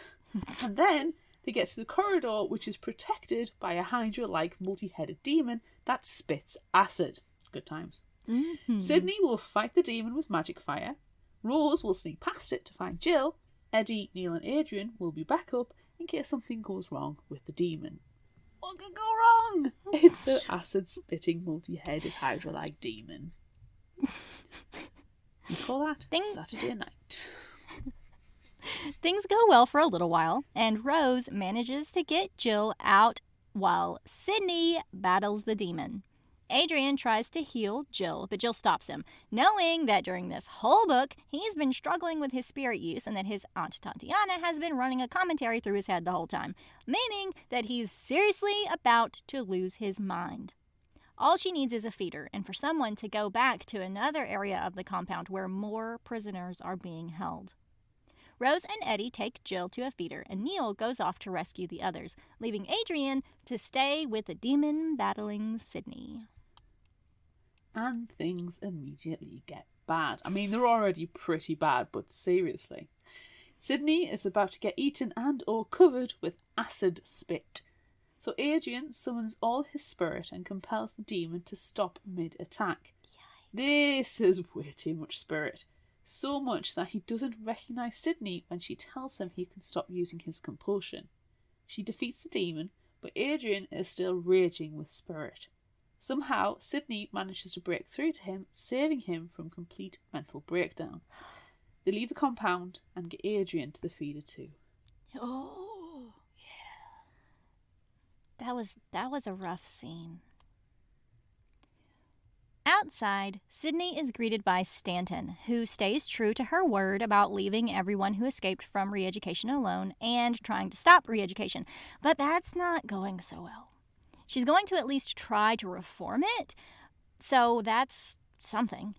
And then they get to the corridor, which is protected by a Hydra-like multi-headed demon that spits acid. Good times. Mm-hmm. Sydney will fight the demon with magic fire. Rose will sneak past it to find Jill. Eddie, Neil and Adrian will be back up in case something goes wrong with the demon. What could go wrong? It's an acid-spitting multi-headed Hydra-like demon. You call that Saturday night. Things go well for a little while, and Rose manages to get Jill out while Sydney battles the demon. Adrian tries to heal Jill, but Jill stops him, knowing that during this whole book, he's been struggling with his spirit use and that his Aunt Tatiana has been running a commentary through his head the whole time, meaning that he's seriously about to lose his mind. All she needs is a feeder, and for someone to go back to another area of the compound where more prisoners are being held. Rose and Eddie take Jill to a feeder, and Neil goes off to rescue the others, leaving Adrian to stay with the demon-battling Sydney. And things immediately get bad. I mean, they're already pretty bad, but seriously. Sydney is about to get eaten and or covered with acid spit. So Adrian summons all his spirit and compels the demon to stop mid-attack. This is way too much spirit. So much that he doesn't recognise Sydney when she tells him he can stop using his compulsion. She defeats the demon, but Adrian is still raging with spirit. Somehow, Sydney manages to break through to him, saving him from complete mental breakdown. They leave the compound and get Adrian to the feeder too. Oh, yeah. That was a rough scene. Outside, Sydney is greeted by Stanton, who stays true to her word about leaving everyone who escaped from re-education alone and trying to stop re-education. But that's not going so well. She's going to at least try to reform it, so that's something.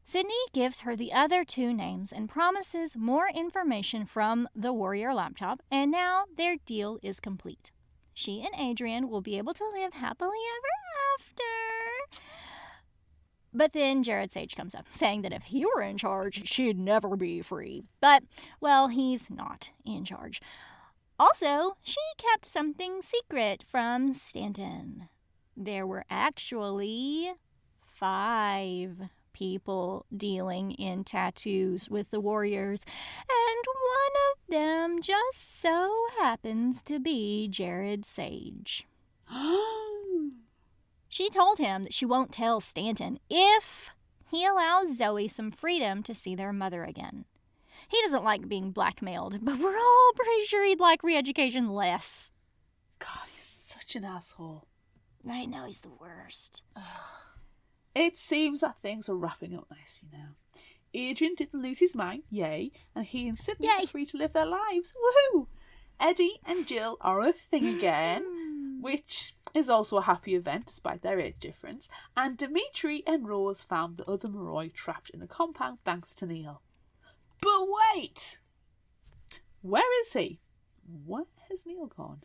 Sydney gives her the other two names and promises more information from the Warrior laptop, and now their deal is complete. She and Adrian will be able to live happily ever after. But then Jared Sage comes up, saying that if he were in charge, she'd never be free. But, well, he's not in charge. Also, she kept something secret from Stanton. There were actually 5 people dealing in tattoos with the Warriors, and one of them just so happens to be Jared Sage. She told him that she won't tell Stanton if he allows Zoe some freedom to see their mother again. He doesn't like being blackmailed, but we're all pretty sure he'd like re-education less. God, he's such an asshole. I know, he's the worst. It seems that things are wrapping up nicely now. Adrian didn't lose his mind, yay, and he and Sydney are free to live their lives, woohoo! Eddie and Jill are a thing again, which is also a happy event despite their age difference, and Dimitri and Rose found the other Moroi trapped in the compound thanks to Neil. But wait! Where is he? Where has Neil gone?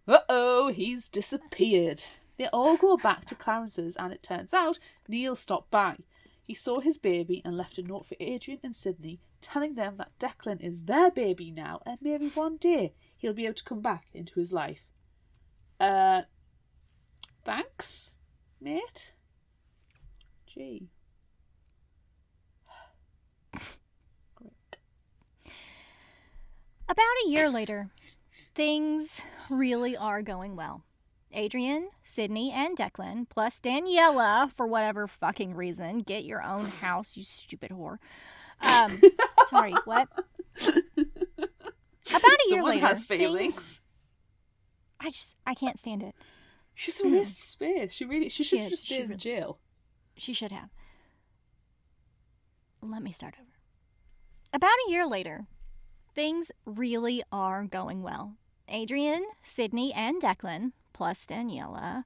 Uh-oh, he's disappeared. They all go back to Clarence's, and it turns out Neil stopped by. He saw his baby and left a note for Adrian and Sydney, telling them that Declan is their baby now, and maybe one day he'll be able to come back into his life. Thanks, mate? Gee. Great. About a year later, things really are going well. Adrian, Sydney, and Declan, plus Daniela, for whatever fucking reason. Get your own house, you stupid whore. Sorry, what? About a year later. Someone has feelings. I can't stand it. She's a waste of space. She should have just stayed in jail. She should have. Let me start over. About a year later, things really are going well. Adrian, Sydney, and Declan, plus Daniela,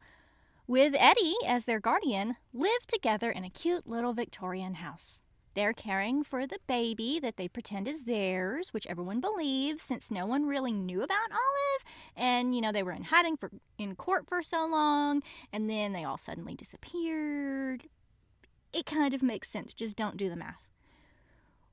with Eddie as their guardian, live together in a cute little Victorian house. They're caring for the baby that they pretend is theirs, which everyone believes since no one really knew about Olive. And, they were in hiding in court for so long, and then they all suddenly disappeared. It kind of makes sense, just don't do the math.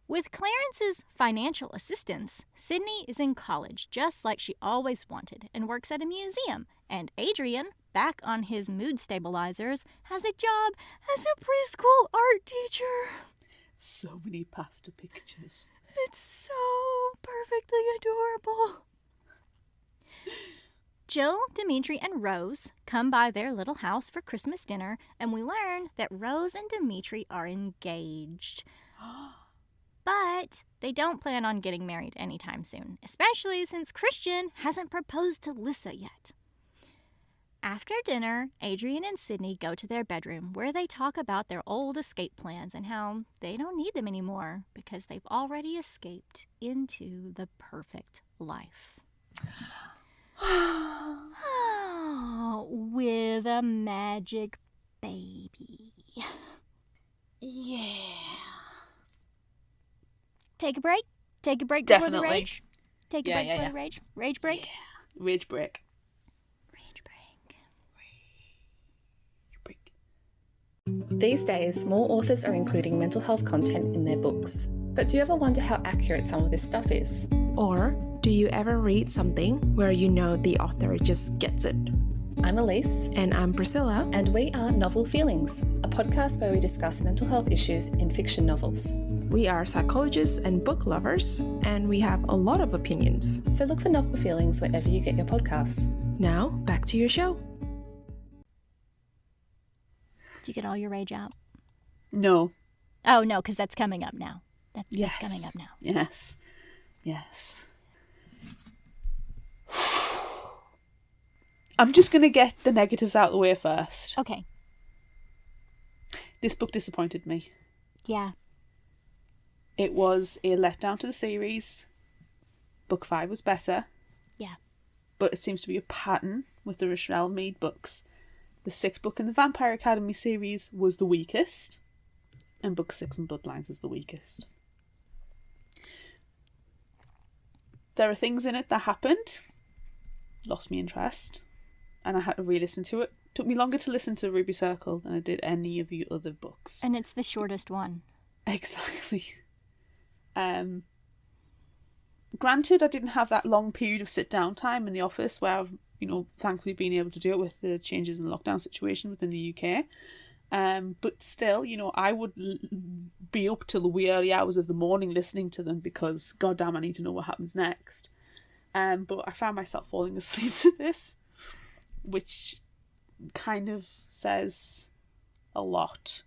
With Clarence's financial assistance, Sydney is in college just like she always wanted and works at a museum. And Adrian, back on his mood stabilizers, has a job as a preschool art teacher. So many pasta pictures. It's so perfectly adorable. Jill, Dimitri, and Rose come by their little house for Christmas dinner, and we learn that Rose and Dimitri are engaged. But they don't plan on getting married anytime soon, especially since Christian hasn't proposed to Lissa yet. After dinner, Adrian and Sydney go to their bedroom where they talk about their old escape plans and how they don't need them anymore because they've already escaped into the perfect life. With a magic baby. Yeah. Take a break? Take a break Definitely. before the rage? Take a break before the rage? Rage break? Yeah. Rage break. Rage break. Rage break. These days, more authors are including mental health content in their books. But do you ever wonder how accurate some of this stuff is? Or do you ever read something where you know the author just gets it? I'm Elise. And I'm Priscilla. And we are Novel Feelings, a podcast where we discuss mental health issues in fiction novels. We are psychologists and book lovers, and we have a lot of opinions. So look for Novel Feelings wherever you get your podcasts. Now, back to your show. Did you get all your rage out? No. Oh, no, because that's coming up now. That's coming up now. Yes. Yes. I'm just going to get the negatives out of the way first. Okay. This book disappointed me. Yeah. It was a letdown to the series. Book 5 was better. Yeah. But it seems to be a pattern with the Rochelle Mead books. The 6th book in the Vampire Academy series was the weakest. And book 6 in Bloodlines is the weakest. There are things in it that happened. Lost me interest. and I had to re-listen to it. It took me longer to listen to Ruby Circle than I did any of the other books. And it's the shortest one. Exactly. Granted, I didn't have that long period of sit-down time in the office where I've, thankfully been able to do it with the changes in the lockdown situation within the UK. But still, I would be up till the wee early hours of the morning listening to them because, goddamn, I need to know what happens next. But I found myself falling asleep to this, which kind of says a lot.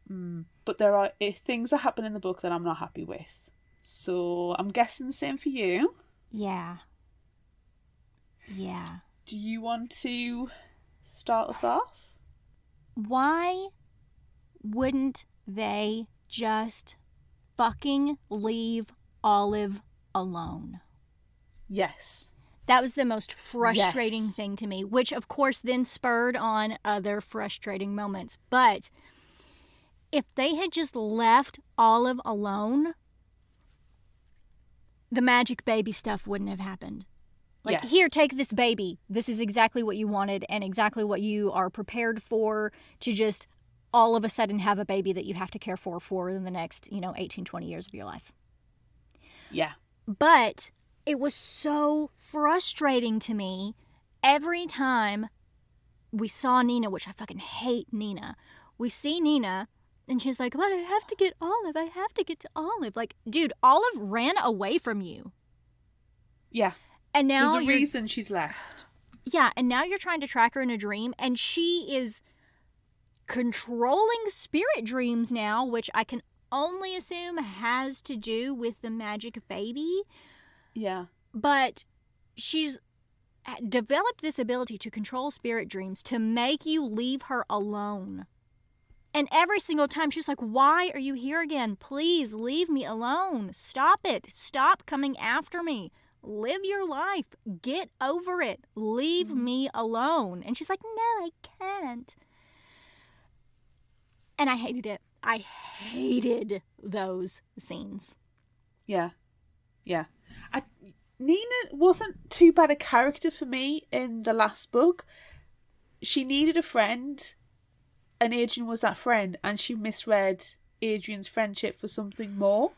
But there are things that happen in the book that I'm not happy with. So I'm guessing the same for you. Yeah. Do you want to start us off? Why wouldn't they just fucking leave Olive alone? Yes. That was the most frustrating Yes. thing to me, which of course then spurred on other frustrating moments. But if they had just left Olive alone, the magic baby stuff wouldn't have happened. Like, Yes. here, take this baby. This is exactly what you wanted and exactly what you are prepared for, to just all of a sudden have a baby that you have to care for in the next, 18, 20 years of your life. Yeah. But it was so frustrating to me every time we saw Nina, which I fucking hate Nina. We see Nina, and she's like, but I have to get Olive. I have to get to Olive. Like, dude, Olive ran away from you. Yeah. And now There's a reason she's left. Yeah, and now you're trying to track her in a dream, and she is controlling spirit dreams now, which I can only assume has to do with the magic baby. Yeah. But she's developed this ability to control spirit dreams to make you leave her alone. And every single time she's like, why are you here again? Please leave me alone. Stop it. Stop coming after me. Live your life. Get over it. Leave me alone. And she's like, no, I can't. And I hated it. I hated those scenes. Yeah. Nina wasn't too bad a character for me in the last book. She needed a friend, and Adrian was that friend, and she misread Adrian's friendship for something more.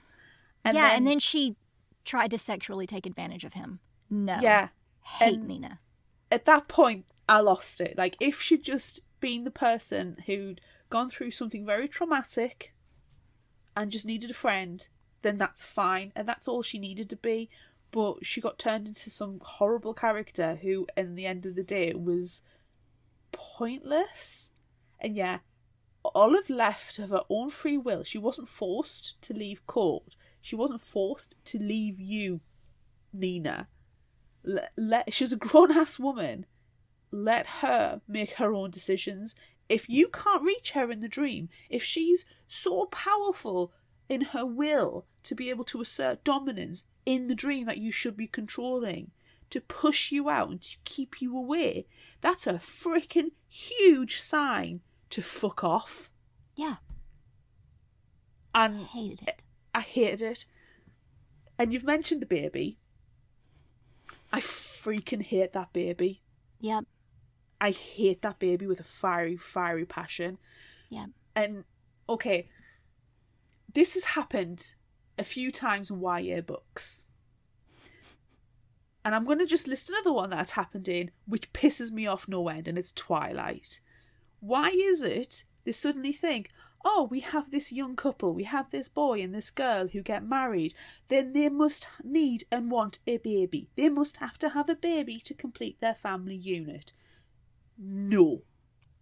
And then she tried to sexually take advantage of him. No. Yeah. Hate And Nina. at that point, I lost it. Like, if she'd just been the person who'd gone through something very traumatic and just needed a friend, then that's fine. And that's all she needed to be. But she got turned into some horrible character who, in the end of the day, was pointless. And yeah, Olive left of her own free will. She wasn't forced to leave court. She wasn't forced to leave you, Nina. She's a grown-ass woman. Let her make her own decisions. If you can't reach her in the dream, if she's so powerful in her will to be able to assert dominance in the dream that you should be controlling, to push you out and to keep you away, that's a freaking huge sign to fuck off. Yeah. And Hated it. I hated it. And you've mentioned the baby. I freaking hate that baby. Yep. I hate that baby with a fiery, fiery passion. Yep. And, okay, this has happened a few times in YA books. And I'm going to just list another one that's happened in, which pisses me off no end, and it's Twilight. Why is it they suddenly think, oh, we have this young couple, we have this boy and this girl who get married, then they must need and want a baby. They must have to have a baby to complete their family unit. No.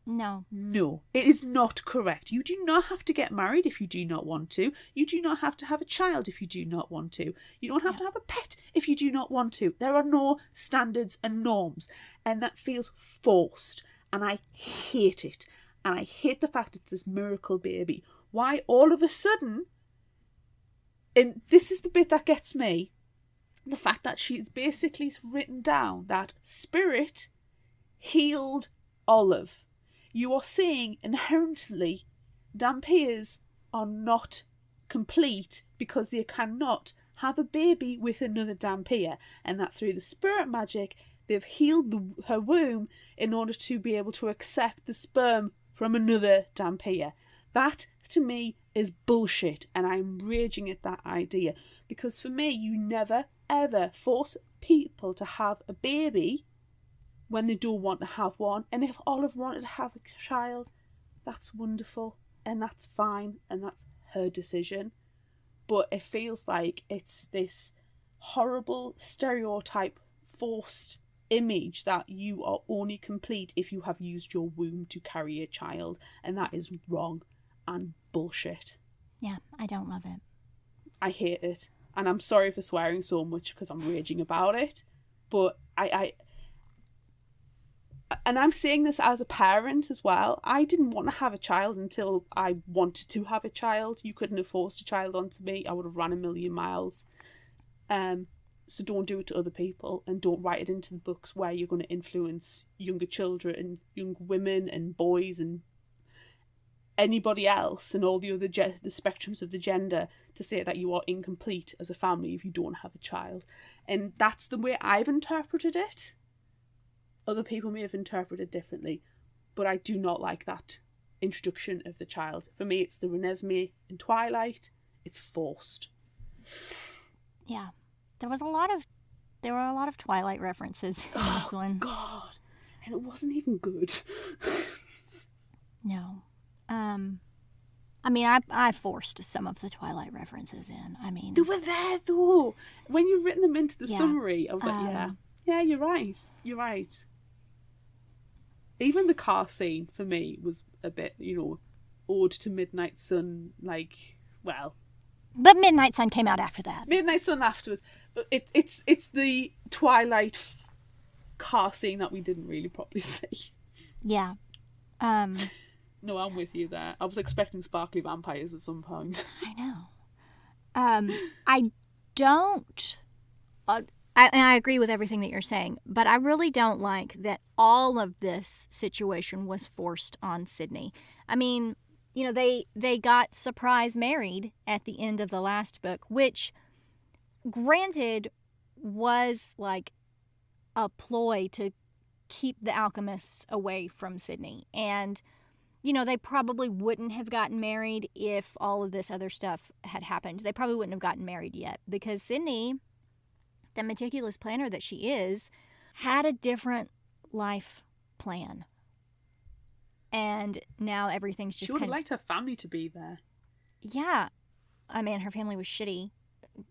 No. It is not correct. You do not have to get married if you do not want to. You do not have to have a child if you do not want to. You don't have to have a pet if you do not want to. There are no standards and norms, and that feels forced, and I hate it. And I hate the fact it's this miracle baby. Why all of a sudden, and this is the bit that gets me, the fact that she's basically written down that Spirit healed Olive. You are saying inherently Dhampirs are not complete because they cannot have a baby with another Dhampir, and that through the spirit magic they've healed her womb in order to be able to accept the sperm from another Dhampir. That, to me, is bullshit, and I'm raging at that idea. Because for me, you never, ever force people to have a baby when they don't want to have one. And if Olive wanted to have a child, that's wonderful, and that's fine, and that's her decision. But it feels like it's this horrible stereotype, forced image that you are only complete if you have used your womb to carry a child, and that is wrong and bullshit. Yeah, I don't love it. I hate it, and I'm sorry for swearing so much because I'm raging about it, but and I'm saying this as a parent as well. I didn't want to have a child until I wanted to have a child. You couldn't have forced a child onto me. I would have ran a million miles. So don't do it to other people, and don't write it into the books where you're going to influence younger children, young women and boys and anybody else and all the other the spectrums of the gender to say that you are incomplete as a family if you don't have a child. And that's the way I've interpreted it. Other people may have interpreted differently, but I do not like that introduction of the child. For me, it's the Renesmee in Twilight. It's forced. Yeah. There were a lot of Twilight references in this one. God. And it wasn't even good. No. I mean, I forced some of the Twilight references in. I mean, they were there though. When you've written them into the summary, I was like, yeah, you're right. Even the car scene for me was a bit, ode to Midnight Sun, But Midnight Sun came out after that. Midnight Sun afterwards. It's the Twilight car scene that we didn't really properly see. Yeah. No, I'm with you there. I was expecting sparkly vampires at some point. I know. I don't... I agree with everything that you're saying, but I really don't like that all of this situation was forced on Sydney. I mean, they got surprise married at the end of the last book, which, granted, was like a ploy to keep the Alchemists away from Sydney. And, they probably wouldn't have gotten married if all of this other stuff had happened. They probably wouldn't have gotten married yet because Sydney, the meticulous planner that she is, had a different life plan. And now everything's just she would have liked her family to be there. Yeah. I mean, her family was shitty,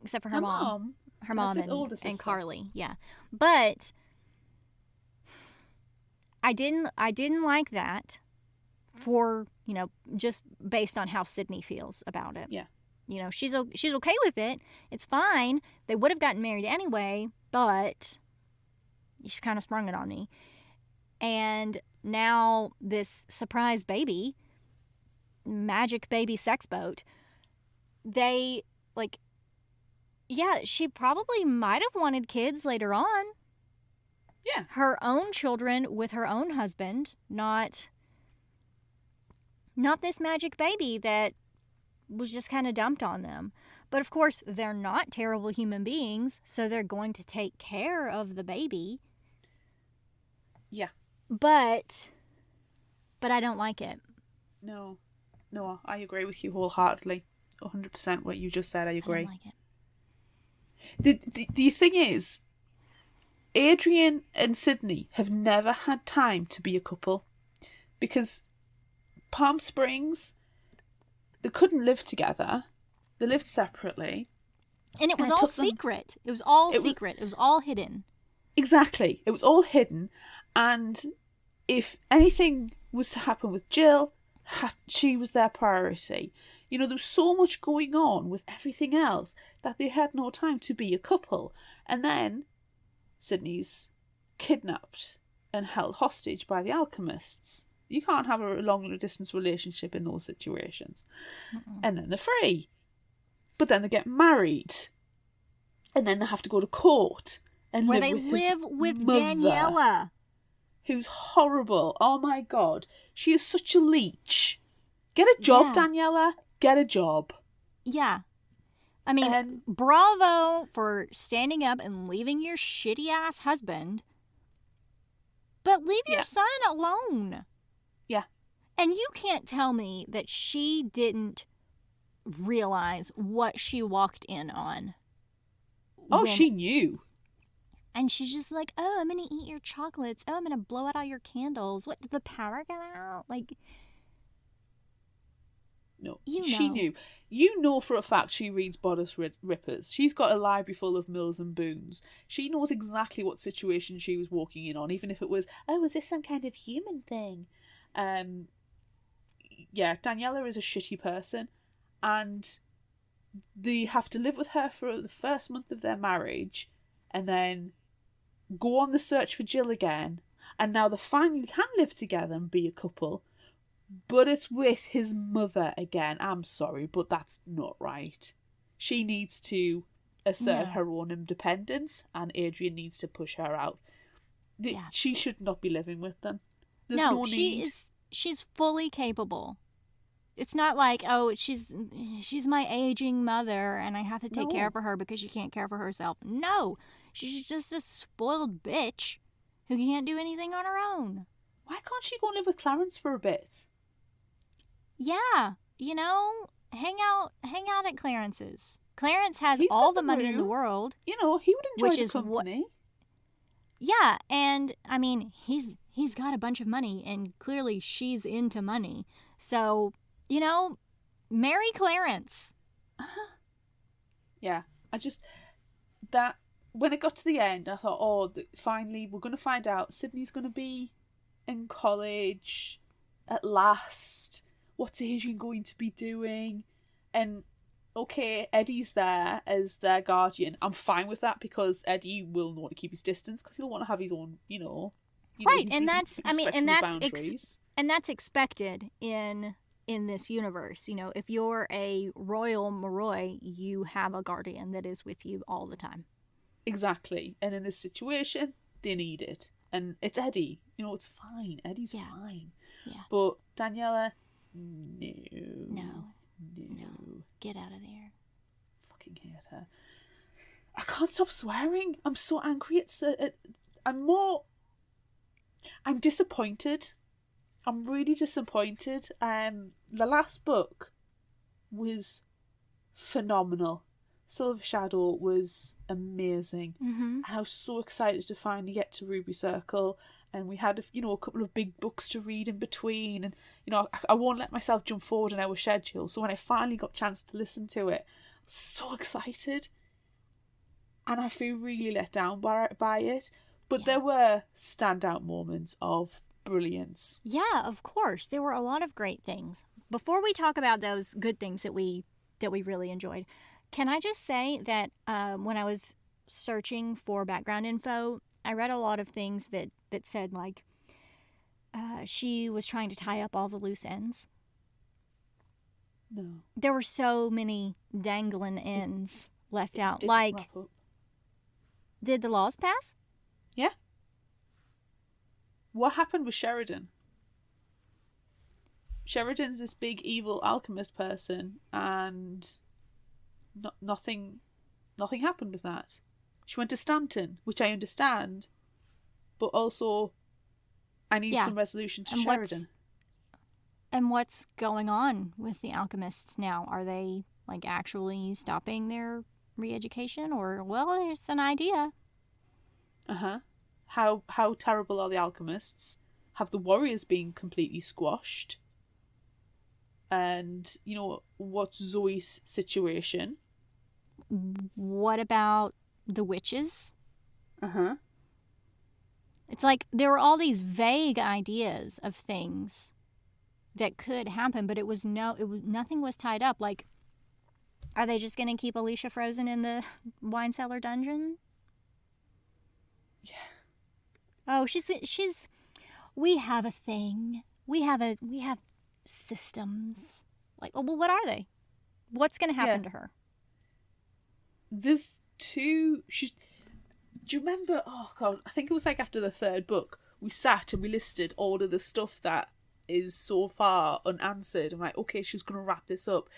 except for her mom. Her mom and Carly, yeah. But I didn't like that for, just based on how Sydney feels about it. Yeah. She's okay with it. It's fine. They would have gotten married anyway, but she's kind of sprung it on me. And now this surprise baby, magic baby sex boat, she probably might have wanted kids later on. Yeah. Her own children with her own husband, not this magic baby that was just kind of dumped on them. But of course, they're not terrible human beings, so they're going to take care of the baby. Yeah. But I don't like it. No, I agree with you wholeheartedly. 100% what you just said, I agree. I don't like it. The thing is, Adrian and Sydney have never had time to be a couple. Because Palm Springs, they couldn't live together. They lived separately. And it was all secret. It was all secret. It was all hidden. Exactly. It was all hidden. And if anything was to happen with Jill, she was their priority. There was so much going on with everything else that they had no time to be a couple. And then Sydney's kidnapped and held hostage by the Alchemists. You can't have a long-distance relationship in those situations. Mm-mm. And then they're free. But then they get married. And then they have to go to court. And where they live with Daniela. Who's horrible. Oh my God. She is such a leech. Get a job, yeah. Daniela. Get a job. Yeah. I mean, bravo for standing up and leaving your shitty-ass husband But leave your Yeah. son alone. Yeah. And you can't tell me that she didn't realize what she walked in on. Oh, when- she knew. And she's just like, oh, I'm going to eat your chocolates. Oh, I'm going to blow out all your candles. What, did the power go out? Like, No, You she know. knew. You know for a fact she reads Bodice Rippers. She's got a library full of Mills and Boons. She knows exactly what situation she was walking in on, even if it was, oh, was this some kind of human thing? Yeah, Daniela is a shitty person, and they have to live with her for the first month of their marriage, and then go on the search for Jill again, and now they finally can live together and be a couple. But it's with his mother again. I'm sorry, but that's not right. She needs to assert No. her own independence, and Adrian needs to push her out. Yeah. She should not be living with them. There's no, no need. she's fully capable. It's not like, oh, she's my aging mother and I have to take care No. of her because she can't care for herself. No, she's just a spoiled bitch who can't do anything on her own. Why can't she go and live with Clarence for a bit? Yeah, hang out at Clarence's. Clarence has He's all got the the money in the room. world. You know, he would enjoy Which the is what- company. Yeah, and I mean, he's got a bunch of money, and clearly she's into money. So, marry Clarence. Yeah, that when it got to the end, I thought, oh, finally we're going to find out. Sydney's going to be in college at last. What's Adrian going to be doing? And okay, Eddie's there as their guardian. I'm fine with that because Eddie will want to keep his distance because he'll want to have his own, Right, he's and really that's boundaries. and that's expected in this universe. If you're a royal Moroi, you have a guardian that is with you all the time. Exactly. And in this situation, they need it. And it's Eddie. It's fine. Eddie's Yeah. fine. Yeah. But Daniela, No. Get out of there. Fucking hate her. I can't stop swearing. I'm so angry. I'm disappointed. I'm really disappointed. The last book was phenomenal. Silver Shadow was amazing. Mm-hmm. And I was so excited to finally get to Ruby Circle, and we had a couple of big books to read in between, and I won't let myself jump forward in our schedule. So when I finally got a chance to listen to it, I was so excited, and I feel really let down by it. But there were standout moments of brilliance. Yeah, of course. There were a lot of great things. Before we talk about those good things that we really enjoyed, can I just say that when I was searching for background info, I read a lot of things that said, like, she was trying to tie up all the loose ends. No. There were so many dangling ends left out. Didn't Like, wrap up. did the laws pass? Yeah. What happened with Sheridan? Sheridan's this big evil alchemist person, and nothing happened with that. She went to Stanton, which I understand, but also I need some resolution to Sheridan. And what's going on with the alchemists now? Are they like actually stopping their re-education, or it's an idea? How terrible are the alchemists? Have the warriors been completely squashed? And what's Zoe's situation? What about the witches? Uh-huh. It's like there were all these vague ideas of things that could happen, but nothing was tied up. Like, are they just going to keep Alicia frozen in the wine cellar dungeon? Yeah. Oh, she's. We have a thing. We have systems. Like, oh, well, what are they? What's going to happen to her? There's two. Do you remember? Oh God, I think it was like after the third book, we sat and we listed all of the stuff that is so far unanswered. I'm like, okay, she's gonna wrap this up.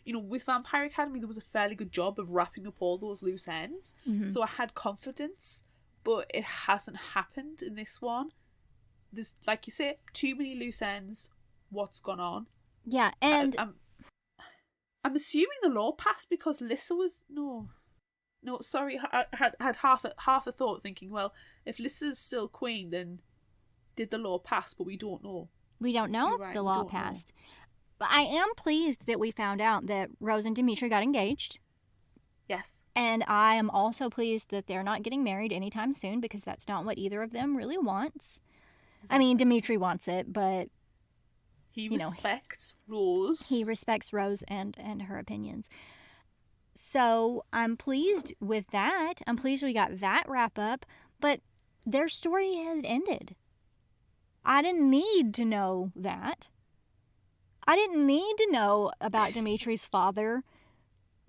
With Vampire Academy, there was a fairly good job of wrapping up all those loose ends. Mm-hmm. So I had confidence. but it hasn't happened in this one. There's, like you say, too many loose ends. What's gone on? Yeah, and I'm assuming the law passed because Lissa was no. Sorry, I had half a thought, thinking, well, if Lissa's still queen, then did the law pass? But we don't know. We don't know if the law passed. But I am pleased that we found out that Rose and Dimitri got engaged. Yes. And I am also pleased that they're not getting married anytime soon, because that's not what either of them really wants. Exactly. I mean, Dimitri wants it, but he respects Rose. He respects Rose and her opinions. So I'm pleased with that. I'm pleased we got that wrap up, but their story had ended. I didn't need to know that. I didn't need to know about Dimitri's father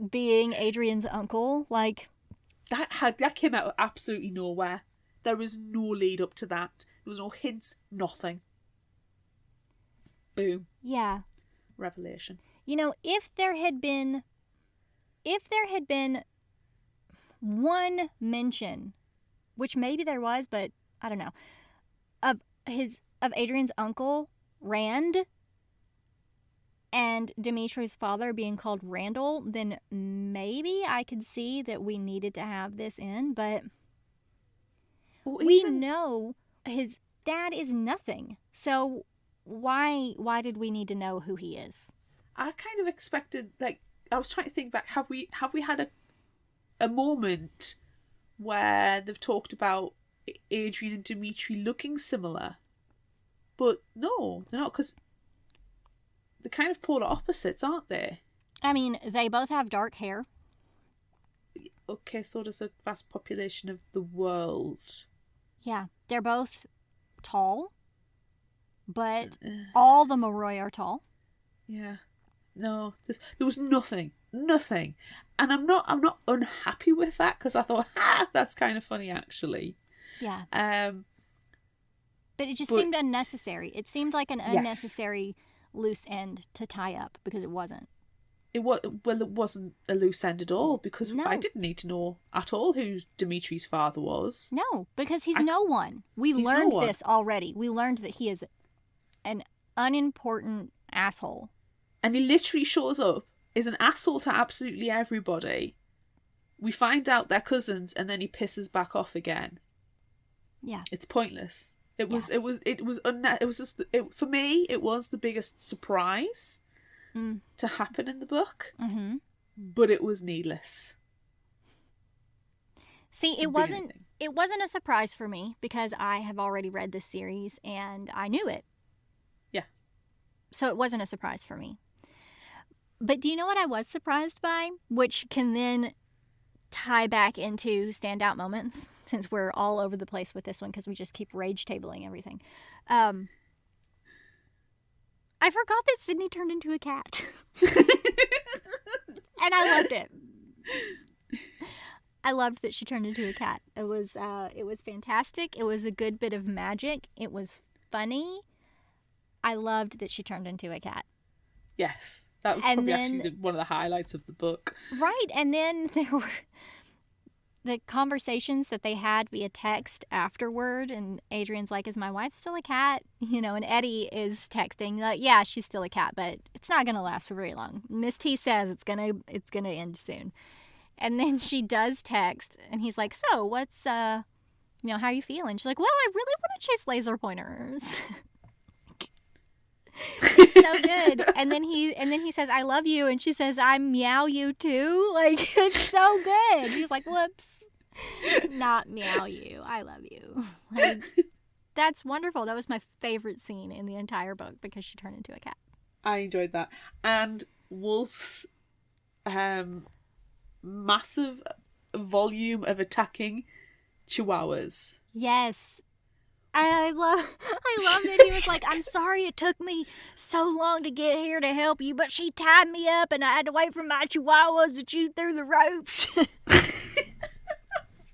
being Adrian's uncle. Like, that came out of absolutely nowhere. There was no lead up to that. There was no hints, nothing. Boom. Yeah. Revelation. You know, if there had been one mention, which maybe there was, but I don't know, of Adrian's uncle, Rand, and Dimitri's father being called Randall, then maybe I could see that we needed to have this in, but we know his dad is nothing. So why did we need to know who he is? I kind of expected, like, I was trying to think back, have we had a moment where they've talked about Adrian and Dimitri looking similar? But no, they're not, because they're kind of polar opposites, aren't they? I mean, they both have dark hair. Okay, so does a vast population of the world. Yeah, they're both tall, but all the Moroi are tall. Yeah. No, there was nothing, and I'm not unhappy with that, because I thought, that's kind of funny actually. Yeah. But it just seemed unnecessary. It seemed like an unnecessary loose end to tie up, because it wasn't. It wasn't a loose end at all, because I didn't need to know at all who Dimitri's father was. No, because he's no one. We learned this already. We learned that he is an unimportant asshole. And he literally shows up, is an asshole to absolutely everybody. We find out they're cousins, and then he pisses back off again. Yeah, it's pointless. For me, it was the biggest surprise to happen in the book, but it was needless. See, it wasn't a surprise for me, because I have already read this series and I knew it. Yeah. So it wasn't a surprise for me. But do you know what I was surprised by? Which can then tie back into standout moments, since we're all over the place with this one because we just keep rage tabling everything. I forgot that Sydney turned into a cat. And I loved it. I loved that she turned into a cat. It was fantastic. It was a good bit of magic. It was funny. I loved that she turned into a cat. Yes. That was probably actually one of the highlights of the book. Right. And then there were the conversations that they had via text afterward. And Adrian's like, is my wife still a cat? You know, and Eddie is texting, like, yeah, she's still a cat, but it's not going to last for very long. Miss T says it's gonna end soon. And then she does text, and he's like, so what's, how are you feeling? She's like, well, I really want to chase laser pointers. It's so good. And then he says, I love you, and she says, I meow you too. Like, it's so good. He's like, whoops, not meow you, I love you. Like, that's wonderful. That was my favorite scene in the entire book, because she turned into a cat. I enjoyed that. And Wolf's massive volume of attacking chihuahuas. Yes. I love that he was like, I'm sorry it took me so long to get here to help you, but she tied me up and I had to wait for my chihuahuas to chew through the ropes.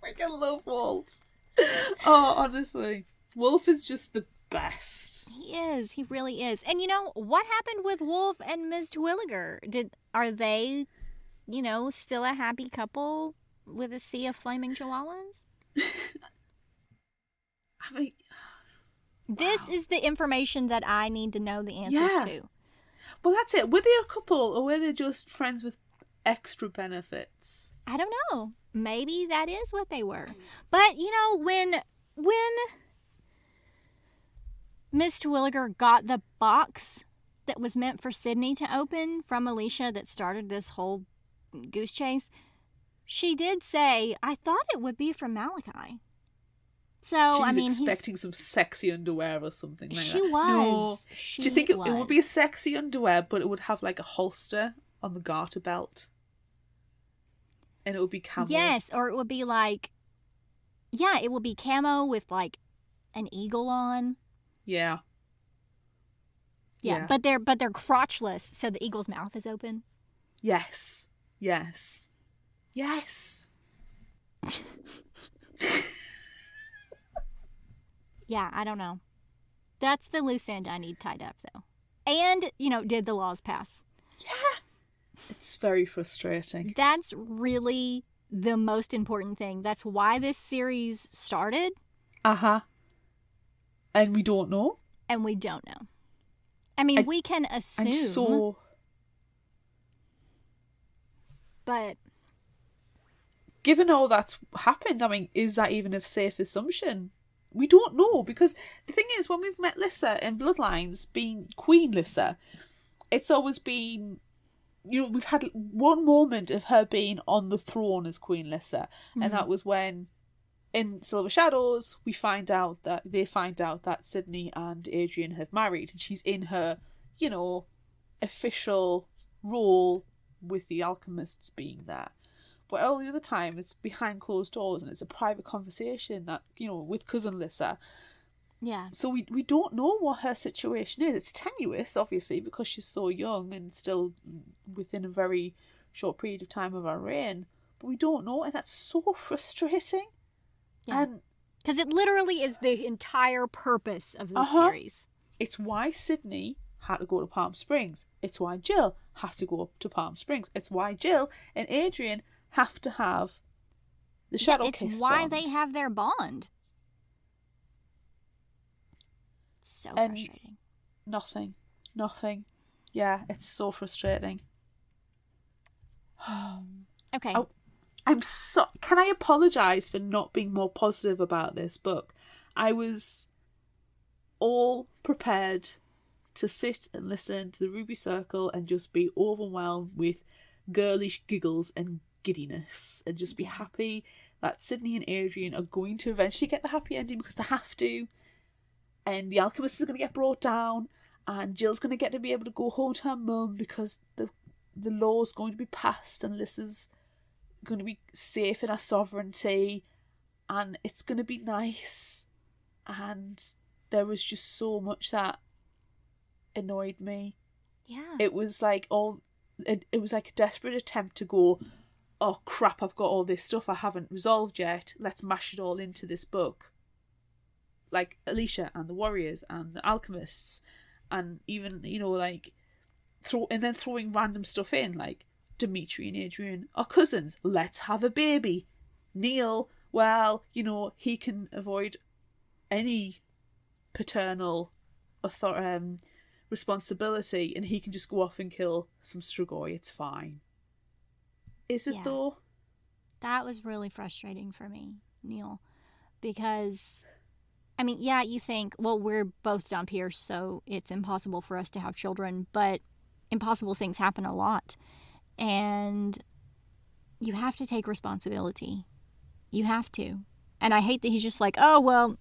Freaking love Wolf. Oh, honestly. Wolf is just the best. He is. He really is. And what happened with Wolf and Ms. Twilliger? Are they, still a happy couple with a sea of flaming chihuahuas? I mean, This is the information that I need to know the answers to. well, that's it. Were they a couple or were they just friends with extra benefits? I don't know. Maybe that is what they were. But, you know, when Miss Terwilliger got the box that was meant for Sydney to open from Alicia that started this whole goose chase, she did say, I thought it would be from Malachi. So, She was I mean, expecting some sexy underwear or something like she that. was. No. She Do you think it was. would be a sexy underwear, but it would have like a holster on the garter belt? And it would be camo? Yes, or it would be like, yeah, it would be camo with like an eagle on. Yeah. Yeah, but they're crotchless, so the eagle's mouth is open. Yes. Yes. Yes. Yeah, I don't know. That's the loose end I need tied up, though. And, you know, did the laws pass? Yeah. It's very frustrating. That's really the most important thing. That's why this series started. Uh-huh. And we don't know. And we don't know. I mean, we can assume. I'm so... But... Given all that's happened, I mean, is that even a safe assumption? We don't know, because the thing is, when we've met Lyssa in Bloodlines, being Queen Lyssa, it's always been, you know, we've had one moment of her being on the throne as Queen Lyssa, and that was when, in Silver Shadows, they find out that Sydney and Adrian have married, and she's in her, you know, official role with the Alchemists being there. But all the other time, it's behind closed doors and it's a private conversation that, you know, with cousin Lyssa. Yeah. So we don't know what her situation is. It's tenuous, obviously, because she's so young and still within a very short period of time of her reign. But we don't know, and that's so frustrating. Yeah. And because it literally is the entire purpose of the series. it's why Sydney had to go to Palm Springs. It's why Jill had to go to Palm Springs. It's why Jill and Adrian have to have the Shadow Kiss It's why bond. they have their bond. So And frustrating. Nothing. Yeah, it's so frustrating. Okay. Oh, can I apologise for not being more positive about this book? I was all prepared to sit and listen to the Ruby Circle and just be overwhelmed with girlish giggles and giddiness and just be happy that Sydney and Adrian are going to eventually get the happy ending because they have to, and the Alchemists are going to get brought down, and Jill's going to get to be able to go home to her mum because the law's going to be passed and Lyssa's going to be safe in her sovereignty, and it's going to be nice. And there was just so much that annoyed me. Yeah. It was like it was like a desperate attempt to go, oh crap, I've got all this stuff I haven't resolved yet, let's mash it all into this book. Like Alicia and the Warriors and the Alchemists, and even, you know, like throwing random stuff in, like Dimitri and Adrian are cousins, let's have a baby. Neil, well, you know, he can avoid any paternal responsibility and he can just go off and kill some Strigoi, it's fine. Is it though? That was really frustrating for me, Neil, because, I mean, yeah, you think, well, we're both Dampiers, so it's impossible for us to have children, but impossible things happen a lot, and you have to take responsibility. You have to. And I hate that he's just like, oh, well,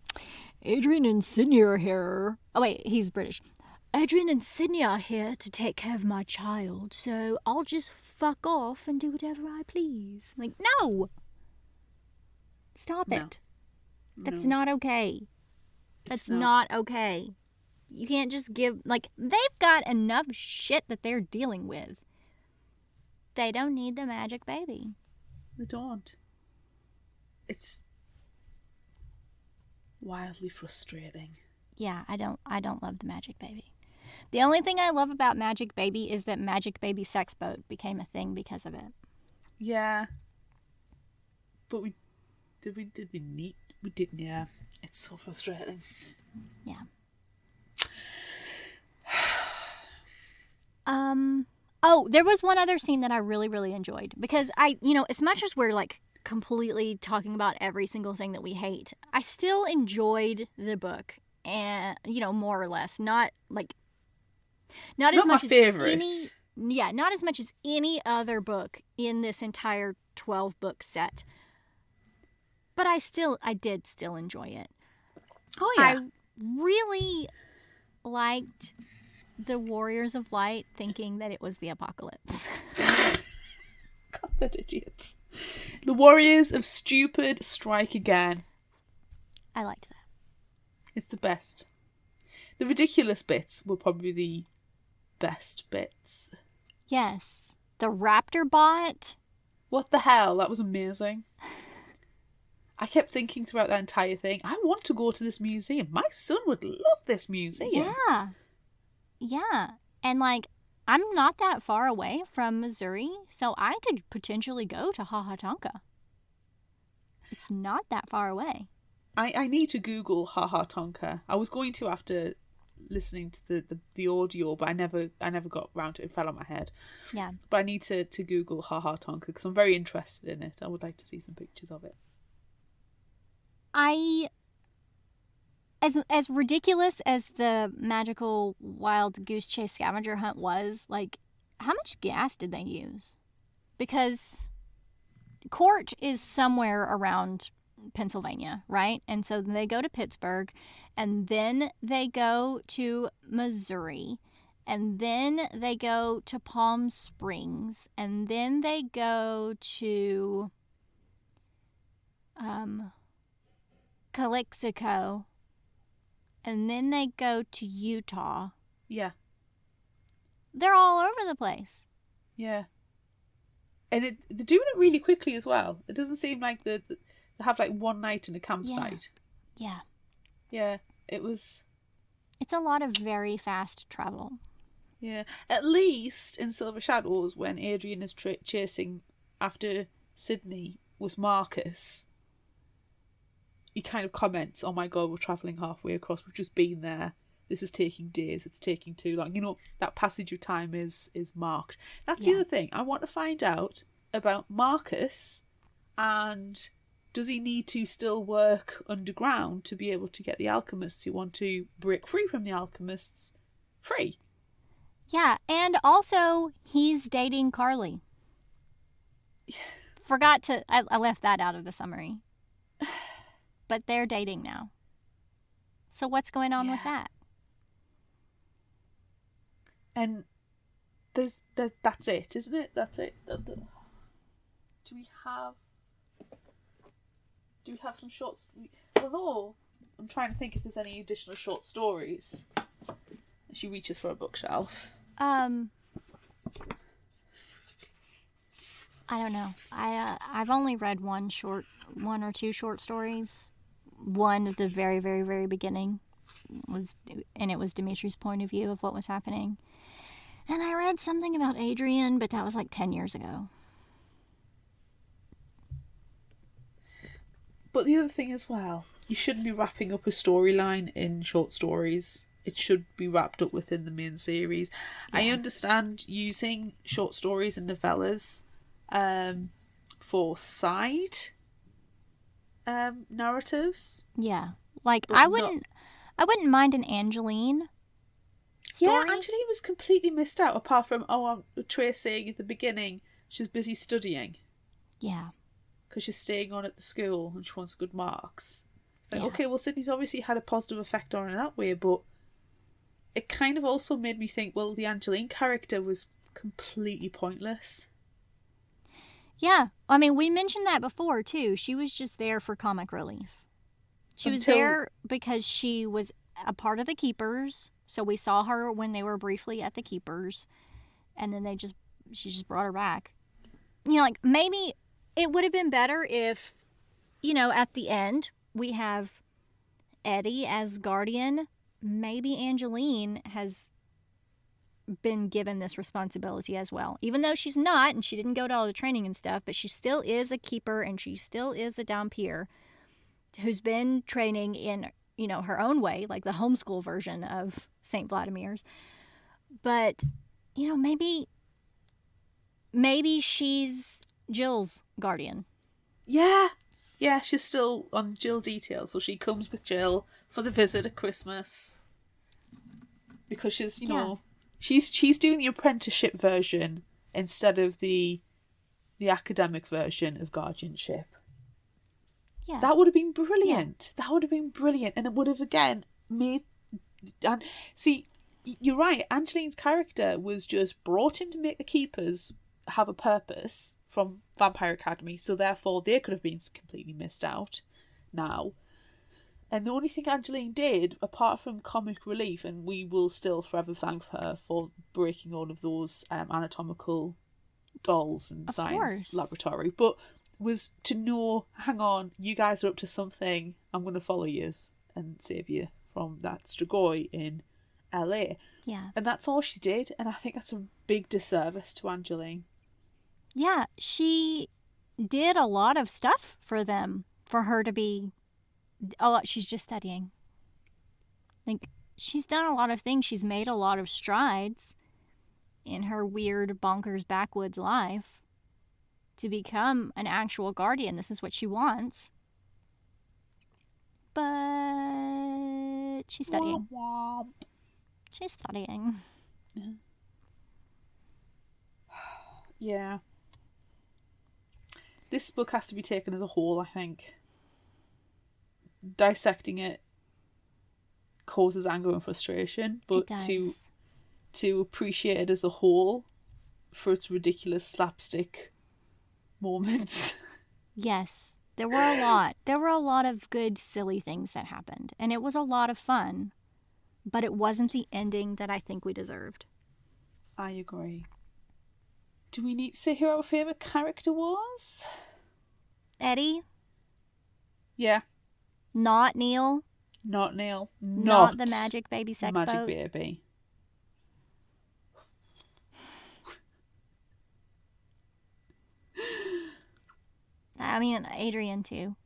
Adrian and Sydney are here. Oh, wait, he's British. Adrian and Sydney are here to take care of my child, so I'll just fuck off and do whatever I please. Like, no! Stop it. That's not okay. That's not okay. You can't just give, like, they've got enough shit that they're dealing with. They don't need the magic baby. They don't. It's wildly frustrating. Yeah, I don't love the magic baby. The only thing I love about Magic Baby is that Magic Baby Sex Boat became a thing because of it. Yeah. But we didn't, yeah. It's so frustrating. Yeah. Oh, there was one other scene that I really, really enjoyed because as much as we're like completely talking about every single thing that we hate, I still enjoyed the book, and more or less, not as not much my as favourite. not as much as any other book in this entire 12-book set. But I did still enjoy it. Oh yeah. I really liked the Warriors of Light thinking that it was the apocalypse. God, they're idiots. The Warriors of Stupid strike again. I liked that. It's the best. The ridiculous bits were probably the best bits. Yes. The raptor bot. What the hell? That was amazing. I kept thinking throughout that entire thing, I want to go to this museum. My son would love this museum. Yeah. And I'm not that far away from Missouri, so I could potentially go to Tonka. It's not that far away. I need to Google Tonka. I was going to after listening to the audio, but I never got round to it. It fell on my head. Yeah. But I need to Google Tonka because I'm very interested in it. I would like to see some pictures of it. As ridiculous as the magical wild goose chase scavenger hunt was, how much gas did they use? Because court is somewhere around Pennsylvania, right? And so they go to Pittsburgh, and then they go to Missouri, and then they go to Palm Springs, and then they go to Calexico, and then they go to Utah. Yeah. They're all over the place. Yeah. And they're doing it really quickly as well. It doesn't seem like they have one night in a campsite. Yeah. Yeah. It's a lot of very fast travel. Yeah. At least in Silver Shadows, when Adrian is chasing after Sydney with Marcus, he kind of comments, "Oh my God, we're travelling halfway across. We've just been there. This is taking days. It's taking too long." That passage of time is marked. That's the other thing. I want to find out about Marcus, and does he need to still work underground to be able to get the Alchemists who want to break free from the Alchemists free? Yeah, and also he's dating Carly. Forgot to... I left that out of the summary. But they're dating now. So what's going on with that? And that's it, isn't it? That's it. Do we have some shorts? Although I'm trying to think if there's any additional short stories. She reaches for a bookshelf. I don't know. I've only read one or two short stories. One at the very, very, very beginning it was Dimitri's point of view of what was happening. And I read something about Adrian, but that was 10 years ago. But the other thing as well, you shouldn't be wrapping up a storyline in short stories. It should be wrapped up within the main series. Yeah. I understand using short stories and novellas for side narratives. Yeah. I wouldn't mind an Angeline story. Yeah, Angeline was completely missed out apart from Trace saying at the beginning she's busy studying. Yeah. Because she's staying on at the school and she wants good marks. It's okay, well, Sydney's obviously had a positive effect on her that way, but it kind of also made me think, well, the Angeline character was completely pointless. Yeah. I mean, we mentioned that before, too. She was just there for comic relief. She was there because she was a part of the Keepers. So we saw her when they were briefly at the Keepers. And then she just brought her back. Maybe it would have been better if, at the end, we have Eddie as guardian. Maybe Angeline has been given this responsibility as well. Even though she's not, and she didn't go to all the training and stuff, but she still is a keeper and she still is a Dampier who's been training in, her own way, like the homeschool version of St. Vladimir's. But, maybe she's Jill's guardian. Yeah. Yeah, she's still on Jill details, so she comes with Jill for the visit at Christmas. Because she's, she's doing the apprenticeship version instead of the academic version of guardianship. Yeah. That would have been brilliant. Yeah. That would have been brilliant. And it would have, again, made... And see, you're right, Angeline's character was just brought in to make the Keepers have a purpose from Vampire Academy, so therefore they could have been completely missed out now. And the only thing Angeline did, apart from comic relief, and we will still forever thank her for breaking all of those anatomical dolls in science laboratory, but was to know, hang on, you guys are up to something, I'm going to follow yous and save you from that Strigoi in LA. Yeah. And that's all she did, and I think that's a big disservice to Angeline. Yeah, she did a lot of stuff for them, for her to be... Oh, she's just studying. Like, she's done a lot of things. She's made a lot of strides in her weird, bonkers, backwoods life to become an actual guardian. This is what she wants. But she's studying. Womp womp. She's studying. Yeah. This book has to be taken as a whole, I think. Dissecting it causes anger and frustration, but to appreciate it as a whole for its ridiculous slapstick moments. Yes. There were a lot. There were a lot of good, silly things that happened, and it was a lot of fun, but it wasn't the ending that I think we deserved. I agree. Do we need to say who our favourite character was? Eddie? Yeah. Not Neil? Not Neil. Not the Magic Baby sex boat? Magic Baby. I mean, Adrian too.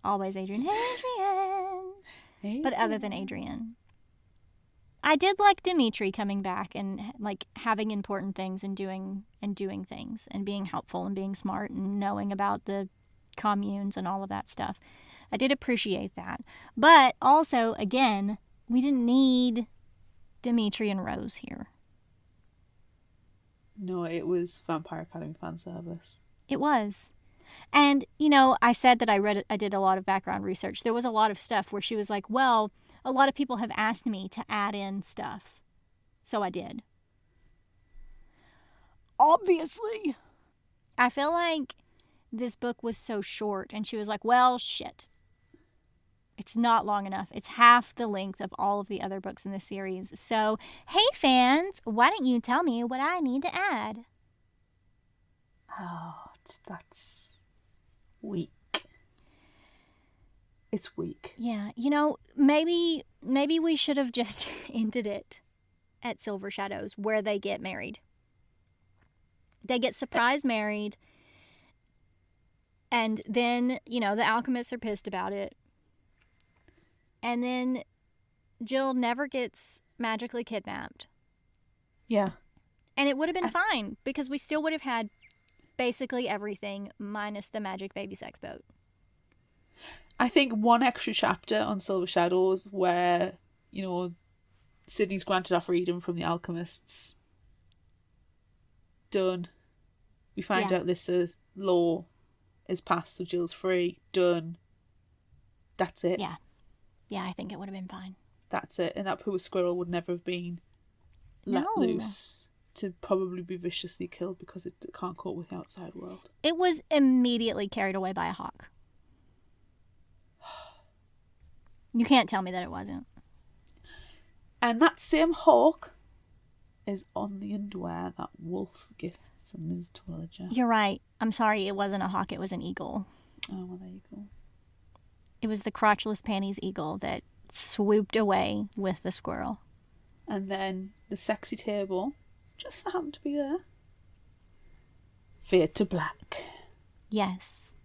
Always Adrian. Adrian! But other than Adrian. I did like Dimitri coming back and like having important things and doing things and being helpful and being smart and knowing about the communes and all of that stuff. I did appreciate that. But also, again, we didn't need Dimitri and Rose here. No, it was Vampire Academy fan service. It was. And, I said that I did a lot of background research. There was a lot of stuff where she was like, well, a lot of people have asked me to add in stuff. So I did. Obviously. I feel like this book was so short, and she was like, well, shit. It's not long enough. It's half the length of all of the other books in the series. So, hey fans, why don't you tell me what I need to add? Oh, that's weak. It's weak. Yeah, maybe we should have just ended it at Silver Shadows, where they get married. They get surprise married, and then, the alchemists are pissed about it. And then Jill never gets magically kidnapped. Yeah. And it would have been fine, because we still would have had basically everything minus the Magic Baby sex boat. I think one extra chapter on Silver Shadows where, Sydney's granted our freedom from the Alchemists. Done. We find out this law is passed, so Jill's free. Done. That's it. Yeah. Yeah, I think it would have been fine. That's it. And that poor squirrel would never have been let loose to probably be viciously killed because it can't cope with the outside world. It was immediately carried away by a hawk. You can't tell me that it wasn't. And that same hawk is on the underwear that Wolf gifts Ms. Twilliger. You're right. I'm sorry, it wasn't a hawk, it was an eagle. Oh, well, there you go. It was the crotchless panties eagle that swooped away with the squirrel. And then the sexy table just happened to be there. Fade to black. Yes.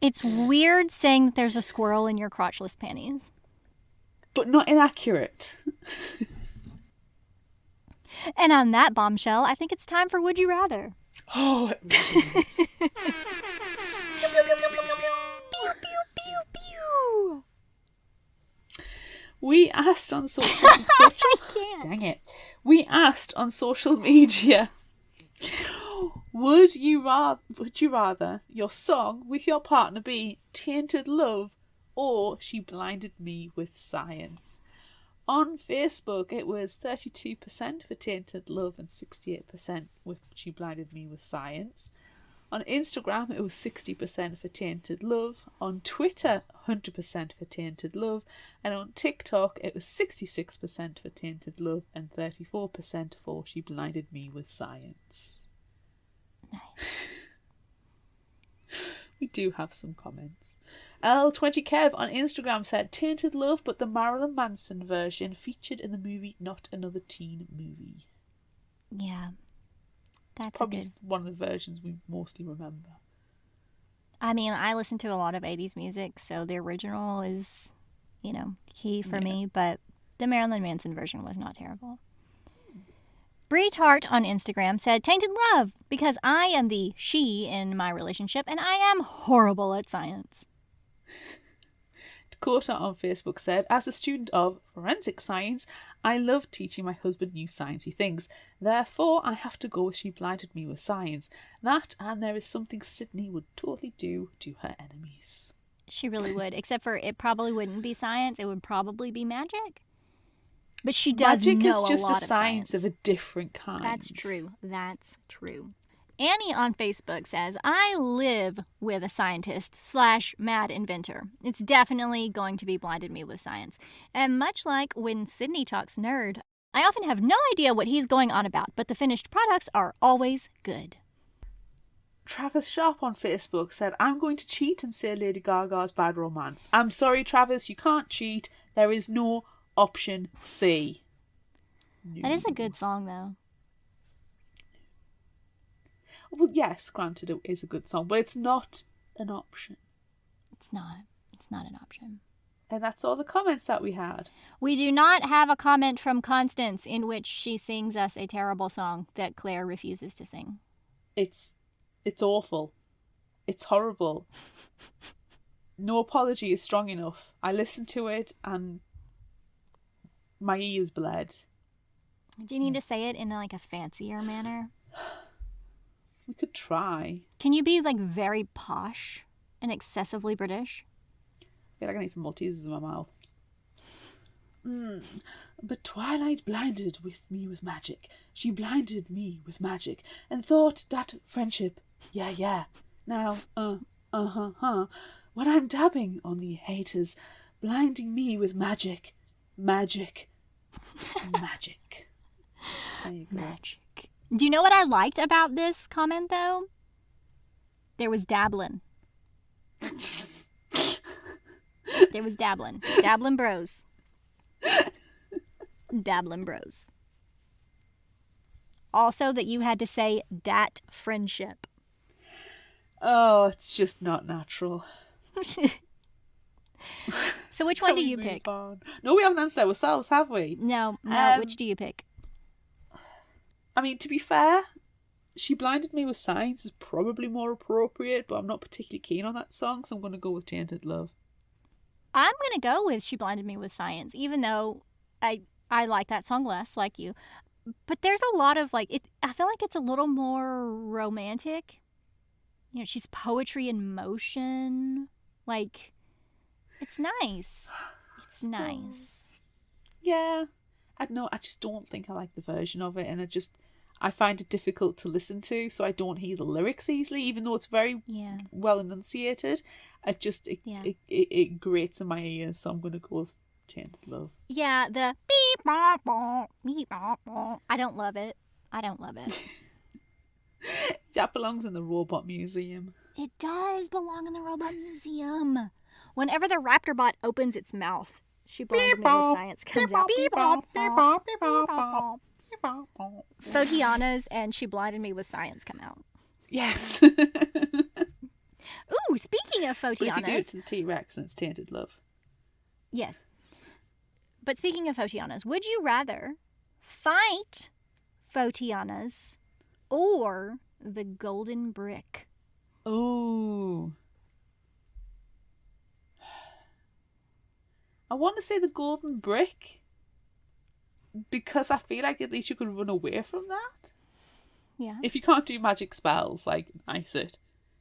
It's weird saying that there's a squirrel in your crotchless panties. But not inaccurate. And on that bombshell, I think it's time for Would You Rather. Oh, it is. We asked on social Dang it. We asked on social media, would you rather your song with your partner be Tainted Love or She Blinded Me with Science? On Facebook, it was 32% for Tainted Love and 68% with She Blinded Me with Science. On Instagram, it was 60% for Tainted Love. On Twitter, 100% for Tainted Love. And on TikTok, it was 66% for Tainted Love and 34% for She Blinded Me with Science. Nice. We do have some comments. L20Kev on Instagram said, Tainted Love, but the Marilyn Manson version featured in the movie Not Another Teen Movie. Yeah. That's probably one of the versions we mostly remember. I mean, I listen to a lot of 80s music, so the original is, key for me, but the Marilyn Manson version was not terrible. Bree Tart on Instagram said, Tainted Love, because I am the she in my relationship, and I am horrible at science. Dakota on Facebook said, as a student of forensic science, I love teaching my husband new sciencey things. Therefore, I have to go with She Blinded Me with Science. That, and There Is Something Sydney would totally do to her enemies. She really would, except for it probably wouldn't be science. It would probably be magic. But she does magic know is just a lot a science of a different kind. That's true. That's true. Annie on Facebook says, I live with a scientist/mad inventor. It's definitely going to be Blinded Me with Science. And much like when Sydney talks nerd, I often have no idea what he's going on about, but the finished products are always good. Travis Sharp on Facebook said, I'm going to cheat and say Lady Gaga's Bad Romance. I'm sorry, Travis, you can't cheat. There is no option C. No. That is a good song, though. Well, yes, granted, it is a good song, but it's not an option. It's not. It's not an option. And that's all the comments that we had. We do not have a comment from Constance in which she sings us a terrible song that Claire refuses to sing. It's awful. It's horrible. No apology is strong enough. I listened to it and my ears bled. Do you need to say it in like a fancier manner? We could try. Can you be like very posh and excessively British? I feel like I need some Maltesers in my mouth. But Twilight blinded me with magic. She blinded me with magic and thought that friendship, yeah. Now, when I'm dabbing on the haters, blinding me with magic. There you go. Magic. Do you know what I liked about this comment, though? There was dabbling. There was dabbling. Dabbling bros. Dabbling bros. Also that you had to say dat friendship. Oh, it's just not natural. So which one do you pick? On? No, we haven't answered ourselves, have we? No. Which do you pick? I mean, to be fair, She Blinded Me with Science is probably more appropriate, but I'm not particularly keen on that song, so I'm going to go with Tainted Love. I'm going to go with She Blinded Me with Science, even though I like that song less, like you. But there's a lot of, I feel like it's a little more romantic. She's poetry in motion. It's nice. It's nice. Yeah. I don't know, I just don't think I like the version of it, and I find it difficult to listen to, so I don't hear the lyrics easily, even though it's very well enunciated. It grates in my ears, so I'm going to go with Tainted Love. Yeah, the beep, bop, bop, beep, bop, bop. I don't love it. That belongs in the Robot Museum. It does belong in the Robot Museum. Whenever the Raptor Bot opens its mouth, She Blinded Me with Science comes out. Beep, bop, beep, bop, beep, bop. Fogiana's and She Blinded Me with Science come out. Yes. Ooh, speaking of But if you do it Photianas. to the T-Rex, then it's tainted love. Yes. But speaking of Photianas, would you rather fight Photianas or the golden brick? Ooh. I want to say the golden brick because I feel like at least you could run away from that. Yeah. If you can't do magic spells, like ice it,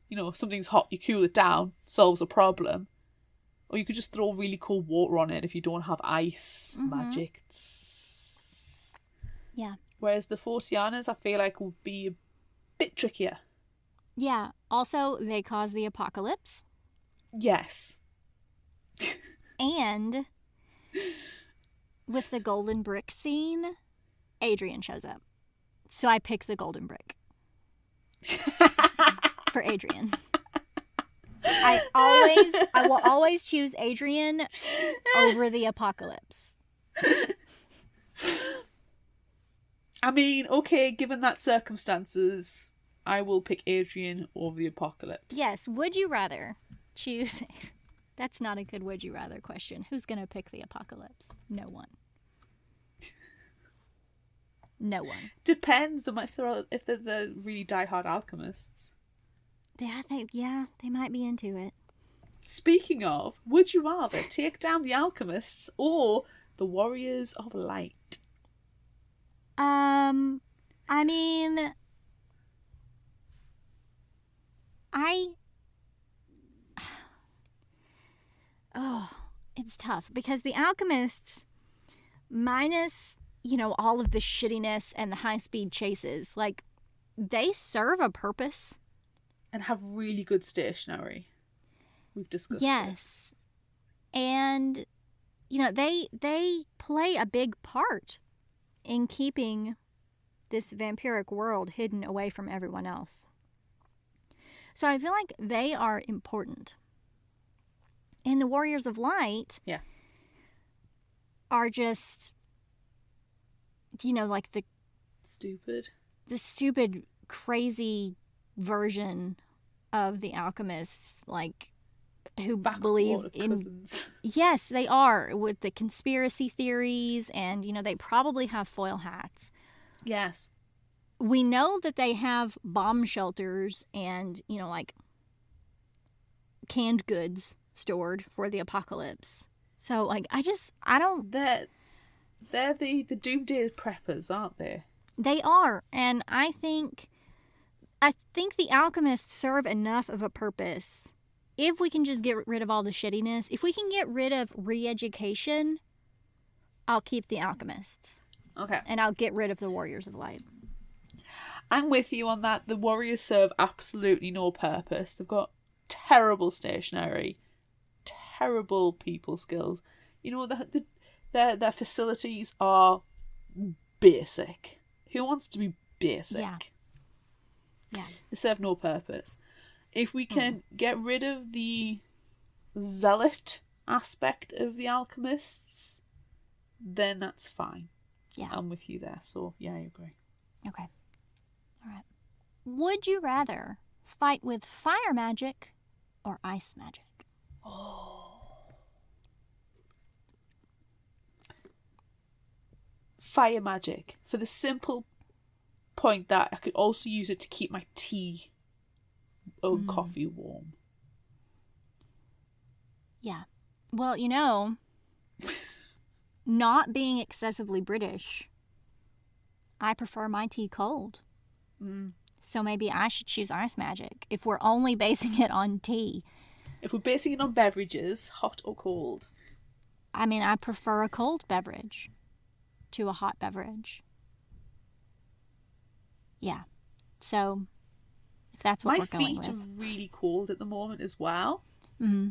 you know, if something's hot, you cool it down, solves a problem. Or you could just throw really cold water on it if you don't have ice magic. Yeah. Whereas the Photianas, I feel like, would be a bit trickier. Yeah. Also, they cause the apocalypse. Yes. And with the golden brick scene, Adrian shows up. So I pick the golden brick for Adrian. I will always choose Adrian over the apocalypse. I mean, okay, given that circumstances, I will pick Adrian over the apocalypse. Yes, would you rather choose... That's not a good would you rather question. Who's going to pick the apocalypse? No one. No one. Depends. They might throw if they're the really diehard alchemists. They might be into it. Speaking of, would you rather take down the alchemists or the warriors of light? I mean, it's tough because the alchemists, minus, all of the shittiness and the high-speed chases, like, they serve a purpose. And have really good stationery. We've discussed Yes. And, they play a big part in keeping this vampiric world hidden away from everyone else. So I feel like they are important. And the Warriors of Light are just, like the stupid, crazy version of the alchemists, like, who believe in... cousins. Yes, they are, with the conspiracy theories, and, they probably have foil hats. Yes. We know that they have bomb shelters and, like, canned goods stored for the apocalypse. So, like, I don't... They're the doomsday preppers, aren't they? They are, and I think the alchemists serve enough of a purpose. If we can just get rid of all the shittiness, if we can get rid of re-education, I'll keep the alchemists. Okay. And I'll get rid of the Warriors of Light. I'm with you on that. The warriors serve absolutely no purpose. They've got terrible stationery, terrible people skills. Their facilities are basic. Who wants to be basic? Yeah. They serve no purpose. If we can get rid of the zealot aspect of the alchemists, then that's fine. Yeah. I'm with you there. So, yeah, I agree. Okay. All right. Would you rather fight with fire magic or ice magic? Fire magic, for the simple point that I could also use it to keep my tea or coffee warm. Yeah. Well, not being excessively British, I prefer my tea cold. So maybe I should choose ice magic if we're only basing it on tea. If we're basing it on beverages, hot or cold? I mean, I prefer a cold beverage to a hot beverage. Yeah. So, if that's what we're going with. My feet are really cold at the moment as well.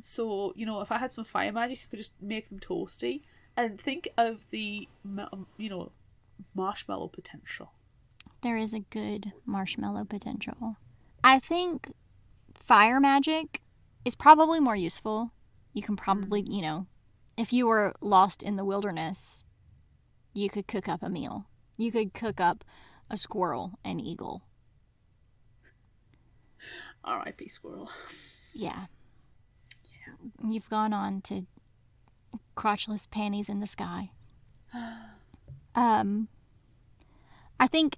So, if I had some fire magic, I could just make them toasty. And think of the, marshmallow potential. There is a good marshmallow potential. I think fire magic is probably more useful. You can probably, if you were lost in the wilderness, you could cook up a meal. You could cook up a squirrel and eagle. R.I.P. squirrel. Yeah. You've gone on to crotchless panties in the sky. I think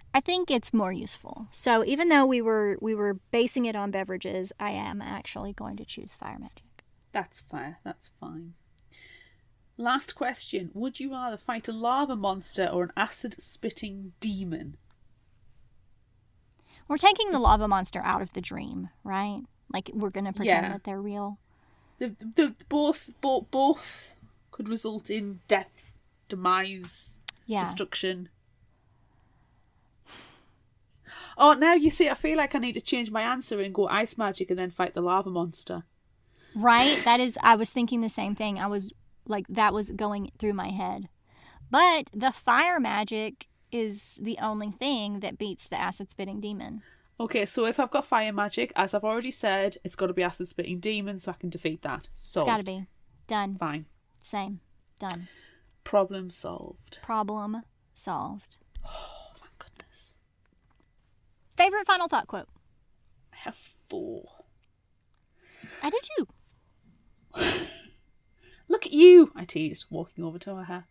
it's more useful. So even though we were basing it on beverages, I am actually going to choose fire magic. That's fair. That's fine. Last question. Would you rather fight a lava monster or an acid-spitting demon? We're taking the lava monster out of the dream, right? Like, we're going to pretend that they're real. The both could result in death, demise, destruction. Oh, now you see, I feel like I need to change my answer and go ice magic and then fight the lava monster. Right? I was thinking the same thing. That was going through my head. But the fire magic is the only thing that beats the acid-spitting demon. Okay, so if I've got fire magic, as I've already said, it's got to be acid-spitting demon, so I can defeat that. Solved. It's got to be. Done. Fine. Same. Done. Problem solved. Problem solved. Oh, thank goodness. Favorite final thought quote? I have 4. I do too. Look at you, I teased, walking over to her.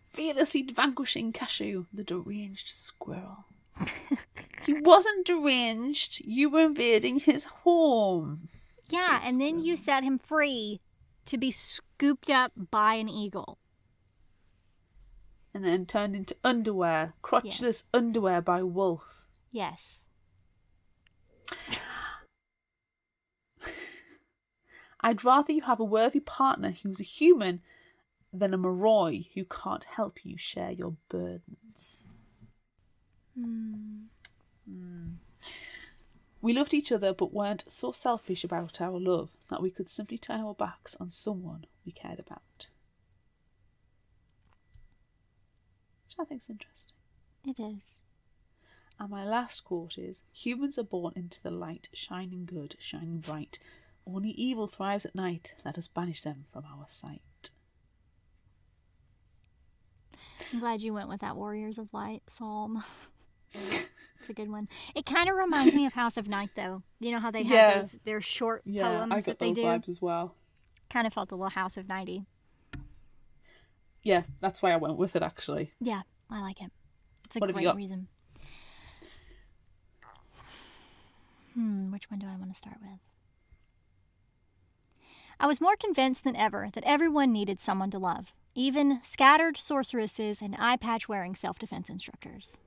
Fearlessly vanquishing Cashew, the deranged squirrel. He wasn't deranged. You were invading his home. Yeah, and then you set him free to be scooped up by an eagle. And then turned into underwear, crotchless underwear by Wolf. Yes. I'd rather you have a worthy partner who's a human than a Moroi who can't help you share your burdens. We loved each other but weren't so selfish about our love that we could simply turn our backs on someone we cared about. Which I think's interesting. It is. And my last quote is, humans are born into the light, shining good, shining bright. Only evil thrives at night. Let us banish them from our sight. I'm glad you went with that Warriors of Light psalm. It's a good one. It kind of reminds me of House of Night, though. You know how they have their short poems that they do? Yeah, I got those vibes as well. Kind of felt a little House of Nighty. Yeah, that's why I went with it, actually. Yeah, I like it. It's a What have you great got? reason. Which one do I want to start with? I was more convinced than ever that everyone needed someone to love, even scattered sorceresses and eye patch-wearing self-defense instructors.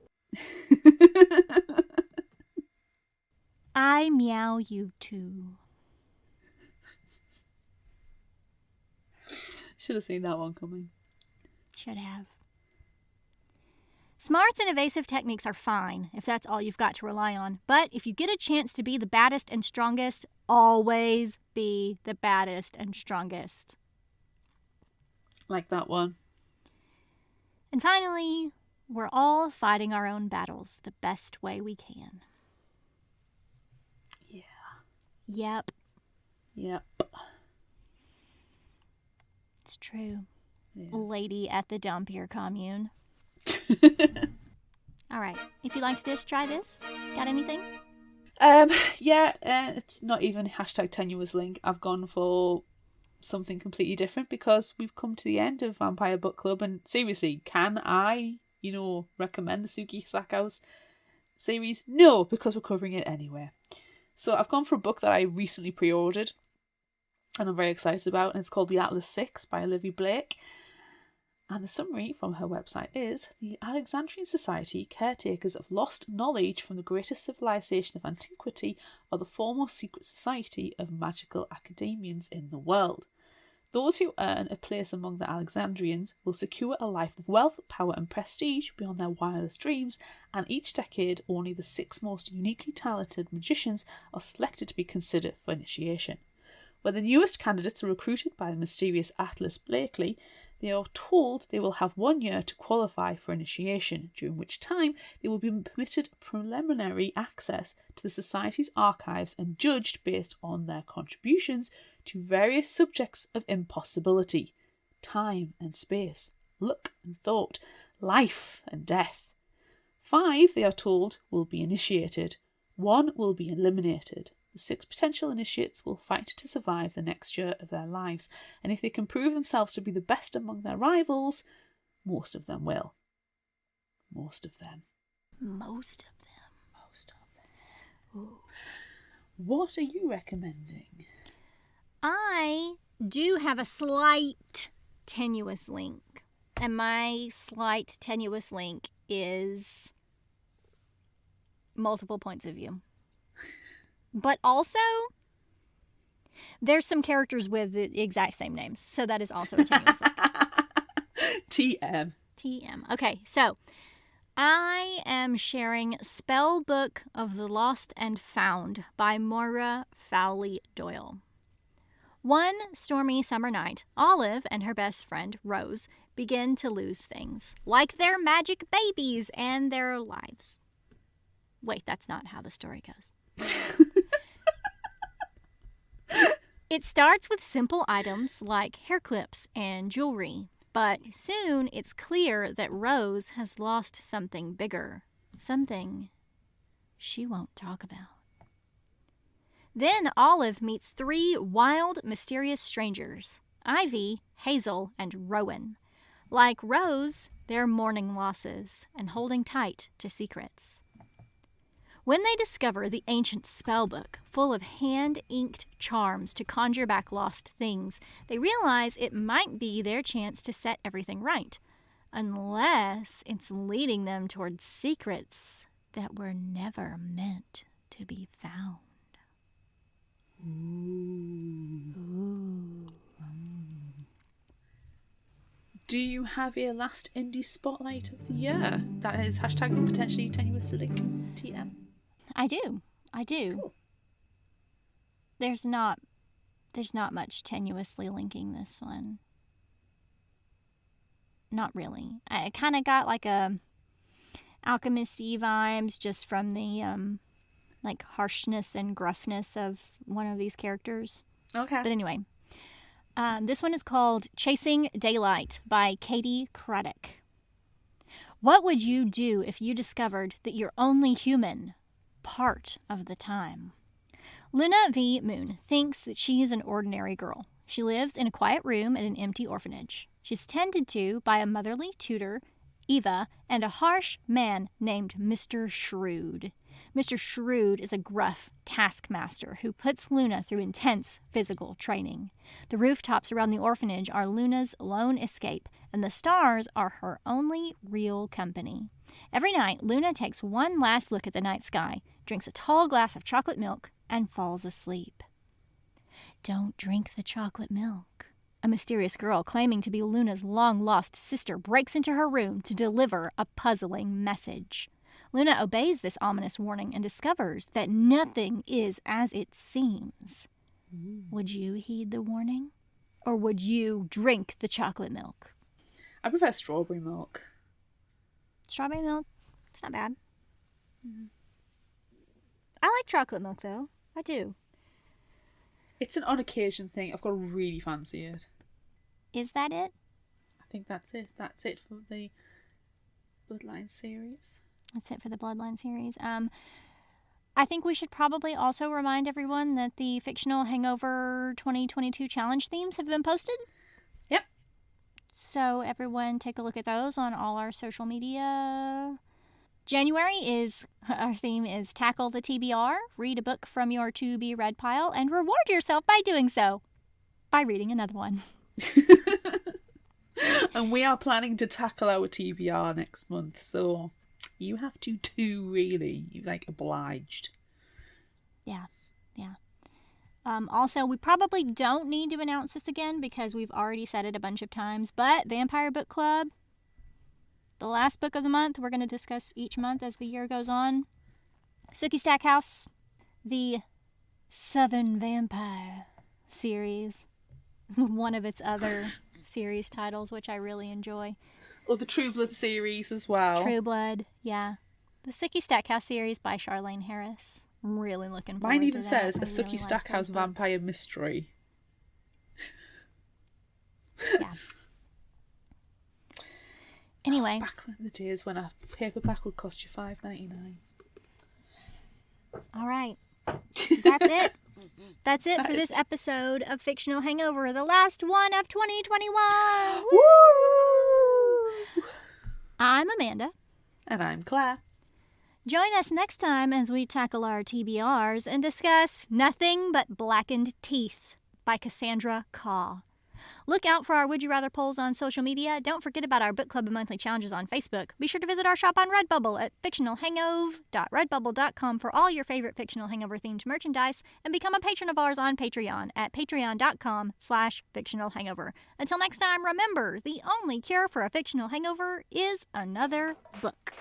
I meow you too. Should have seen that one coming. Should have. Smarts and evasive techniques are fine if that's all you've got to rely on. But if you get a chance to be the baddest and strongest, always be the baddest and strongest. Like that one. And finally, we're all fighting our own battles the best way we can. Yeah. Yep. Yep. It's true. It is. Lady at the Dumpier commune. All right. If you liked this, try this. Got anything? It's not even hashtag tenuous link. I've gone for something completely different because we've come to the end of Vampire Book Club, and seriously, can I, recommend the Suki Sakao's series? No, because we're covering it anyway. So I've gone for a book that I recently pre-ordered and I'm very excited about, and it's called The Atlas 6 by Olivia Blake. And the summary from her website is, the Alexandrian Society, caretakers of lost knowledge from the greatest civilization of antiquity, are the foremost secret society of magical academians in the world. Those who earn a place among the Alexandrians will secure a life of wealth, power and prestige beyond their wildest dreams, and each decade only the 6 most uniquely talented magicians are selected to be considered for initiation. When the newest candidates are recruited by the mysterious Atlas Blakely, they are told they will have 1 year to qualify for initiation, during which time they will be permitted preliminary access to the Society's archives and judged based on their contributions to various subjects of impossibility, time and space, luck and thought, life and death. 5, they are told, will be initiated. 1 will be eliminated. The 6 potential initiates will fight to survive the next year of their lives, and if they can prove themselves to be the best among their rivals, most of them will. Most of them. Most of them. Most of them. Ooh. What are you recommending? I do have a slight tenuous link. And my slight tenuous link is multiple points of view. But also, there's some characters with the exact same names. So that is also a tenuous link. TM. TM. Okay, so I am sharing Spellbook of the Lost and Found by Moira Fowley Doyle. One stormy summer night, Olive and her best friend, Rose, begin to lose things, like their magic babies and their lives. Wait, that's not how the story goes. It starts with simple items like hair clips and jewelry, but soon it's clear that Rose has lost something bigger, something she won't talk about. Then Olive meets 3 wild, mysterious strangers, Ivy, Hazel, and Rowan. Like Rose, they're mourning losses and holding tight to secrets. When they discover the ancient spellbook full of hand-inked charms to conjure back lost things, they realize it might be their chance to set everything right, unless it's leading them towards secrets that were never meant to be found. Ooh. Do you have your last indie spotlight of the year? That is hashtag potentially tenuous link TM. I do. Cool. There's not much tenuously linking this one. Not really. I kind of got like a Alchemist-y vibes just from the like harshness and gruffness of one of these characters. Okay. But anyway, this one is called Chasing Daylight by Katie Cruddick. What would you do if you discovered that you're only human part of the time? Luna V. Moon thinks that she is an ordinary girl. She lives in a quiet room at an empty orphanage. She's tended to by a motherly tutor, Eva, and a harsh man named Mr. Shrewd. Mr. Shrewd is a gruff taskmaster who puts Luna through intense physical training. The rooftops around the orphanage are Luna's lone escape, and the stars are her only real company. Every night, Luna takes one last look at the night sky, drinks a tall glass of chocolate milk, and falls asleep. Don't drink the chocolate milk. A mysterious girl claiming to be Luna's long-lost sister breaks into her room to deliver a puzzling message. Luna obeys this ominous warning and discovers that nothing is as it seems. Would you heed the warning? Or would you drink the chocolate milk? I prefer strawberry milk. Strawberry milk? It's not bad. I like chocolate milk, though. I do. It's an on-occasion thing. I've got to really fancy it. Is that it? I think that's it. That's it for the Bloodline series. That's it for the Bloodline series. I think we should probably also remind everyone that the fictional Hangover 2022 challenge themes have been posted. Yep. So everyone take a look at those on all our social media. January our theme is Tackle the TBR, read a book from your to-be-read pile, and reward yourself by doing so. By reading another one. And we are planning to tackle our TBR next month, so you have to too, really. You're like obliged. Yeah. Also, we probably don't need to announce this again because we've already said it a bunch of times, but Vampire Book Club, the last book of the month, we're going to discuss each month as the year goes on. Sookie Stackhouse, the Southern Vampire series, one of its other series titles, which I really enjoy. Or the True Blood series as well. True Blood, yeah. The Sookie Stackhouse series by Charlene Harris. I'm really looking forward Mine to even that. says I a Sookie really like Stackhouse those books. vampire mystery. Yeah. Anyway. Back in the days when a paperback would cost you $5.99. All right. That's it. That's it for this episode of Fictional Hangover, the last one of 2021. Woo! I'm Amanda. And I'm Claire. Join us next time as we tackle our TBRs and discuss Nothing But Blackened Teeth by Cassandra Caw. Look out for our Would You Rather polls on social media. Don't forget about our book club and monthly challenges on Facebook. Be sure to visit our shop on Redbubble at fictionalhangove.redbubble.com for all your favorite Fictional Hangover-themed merchandise, and become a patron of ours on Patreon at patreon.com/fictionalhangover. Until next time, remember, the only cure for a fictional hangover is another book.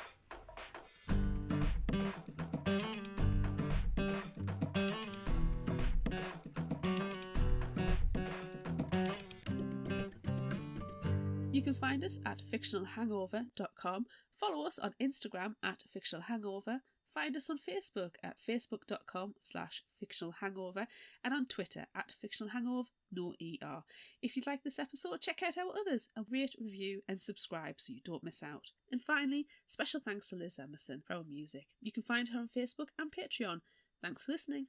You can find us at fictionalhangover.com, follow us on Instagram at fictionalhangover, find us on Facebook at facebook.com/fictionalhangover, and on Twitter at fictionalhangover, no ER. If you'd like this episode, check out our others and rate, review and subscribe so you don't miss out. And finally, special thanks to Liz Emerson for our music. You can find her on Facebook and Patreon. Thanks for listening.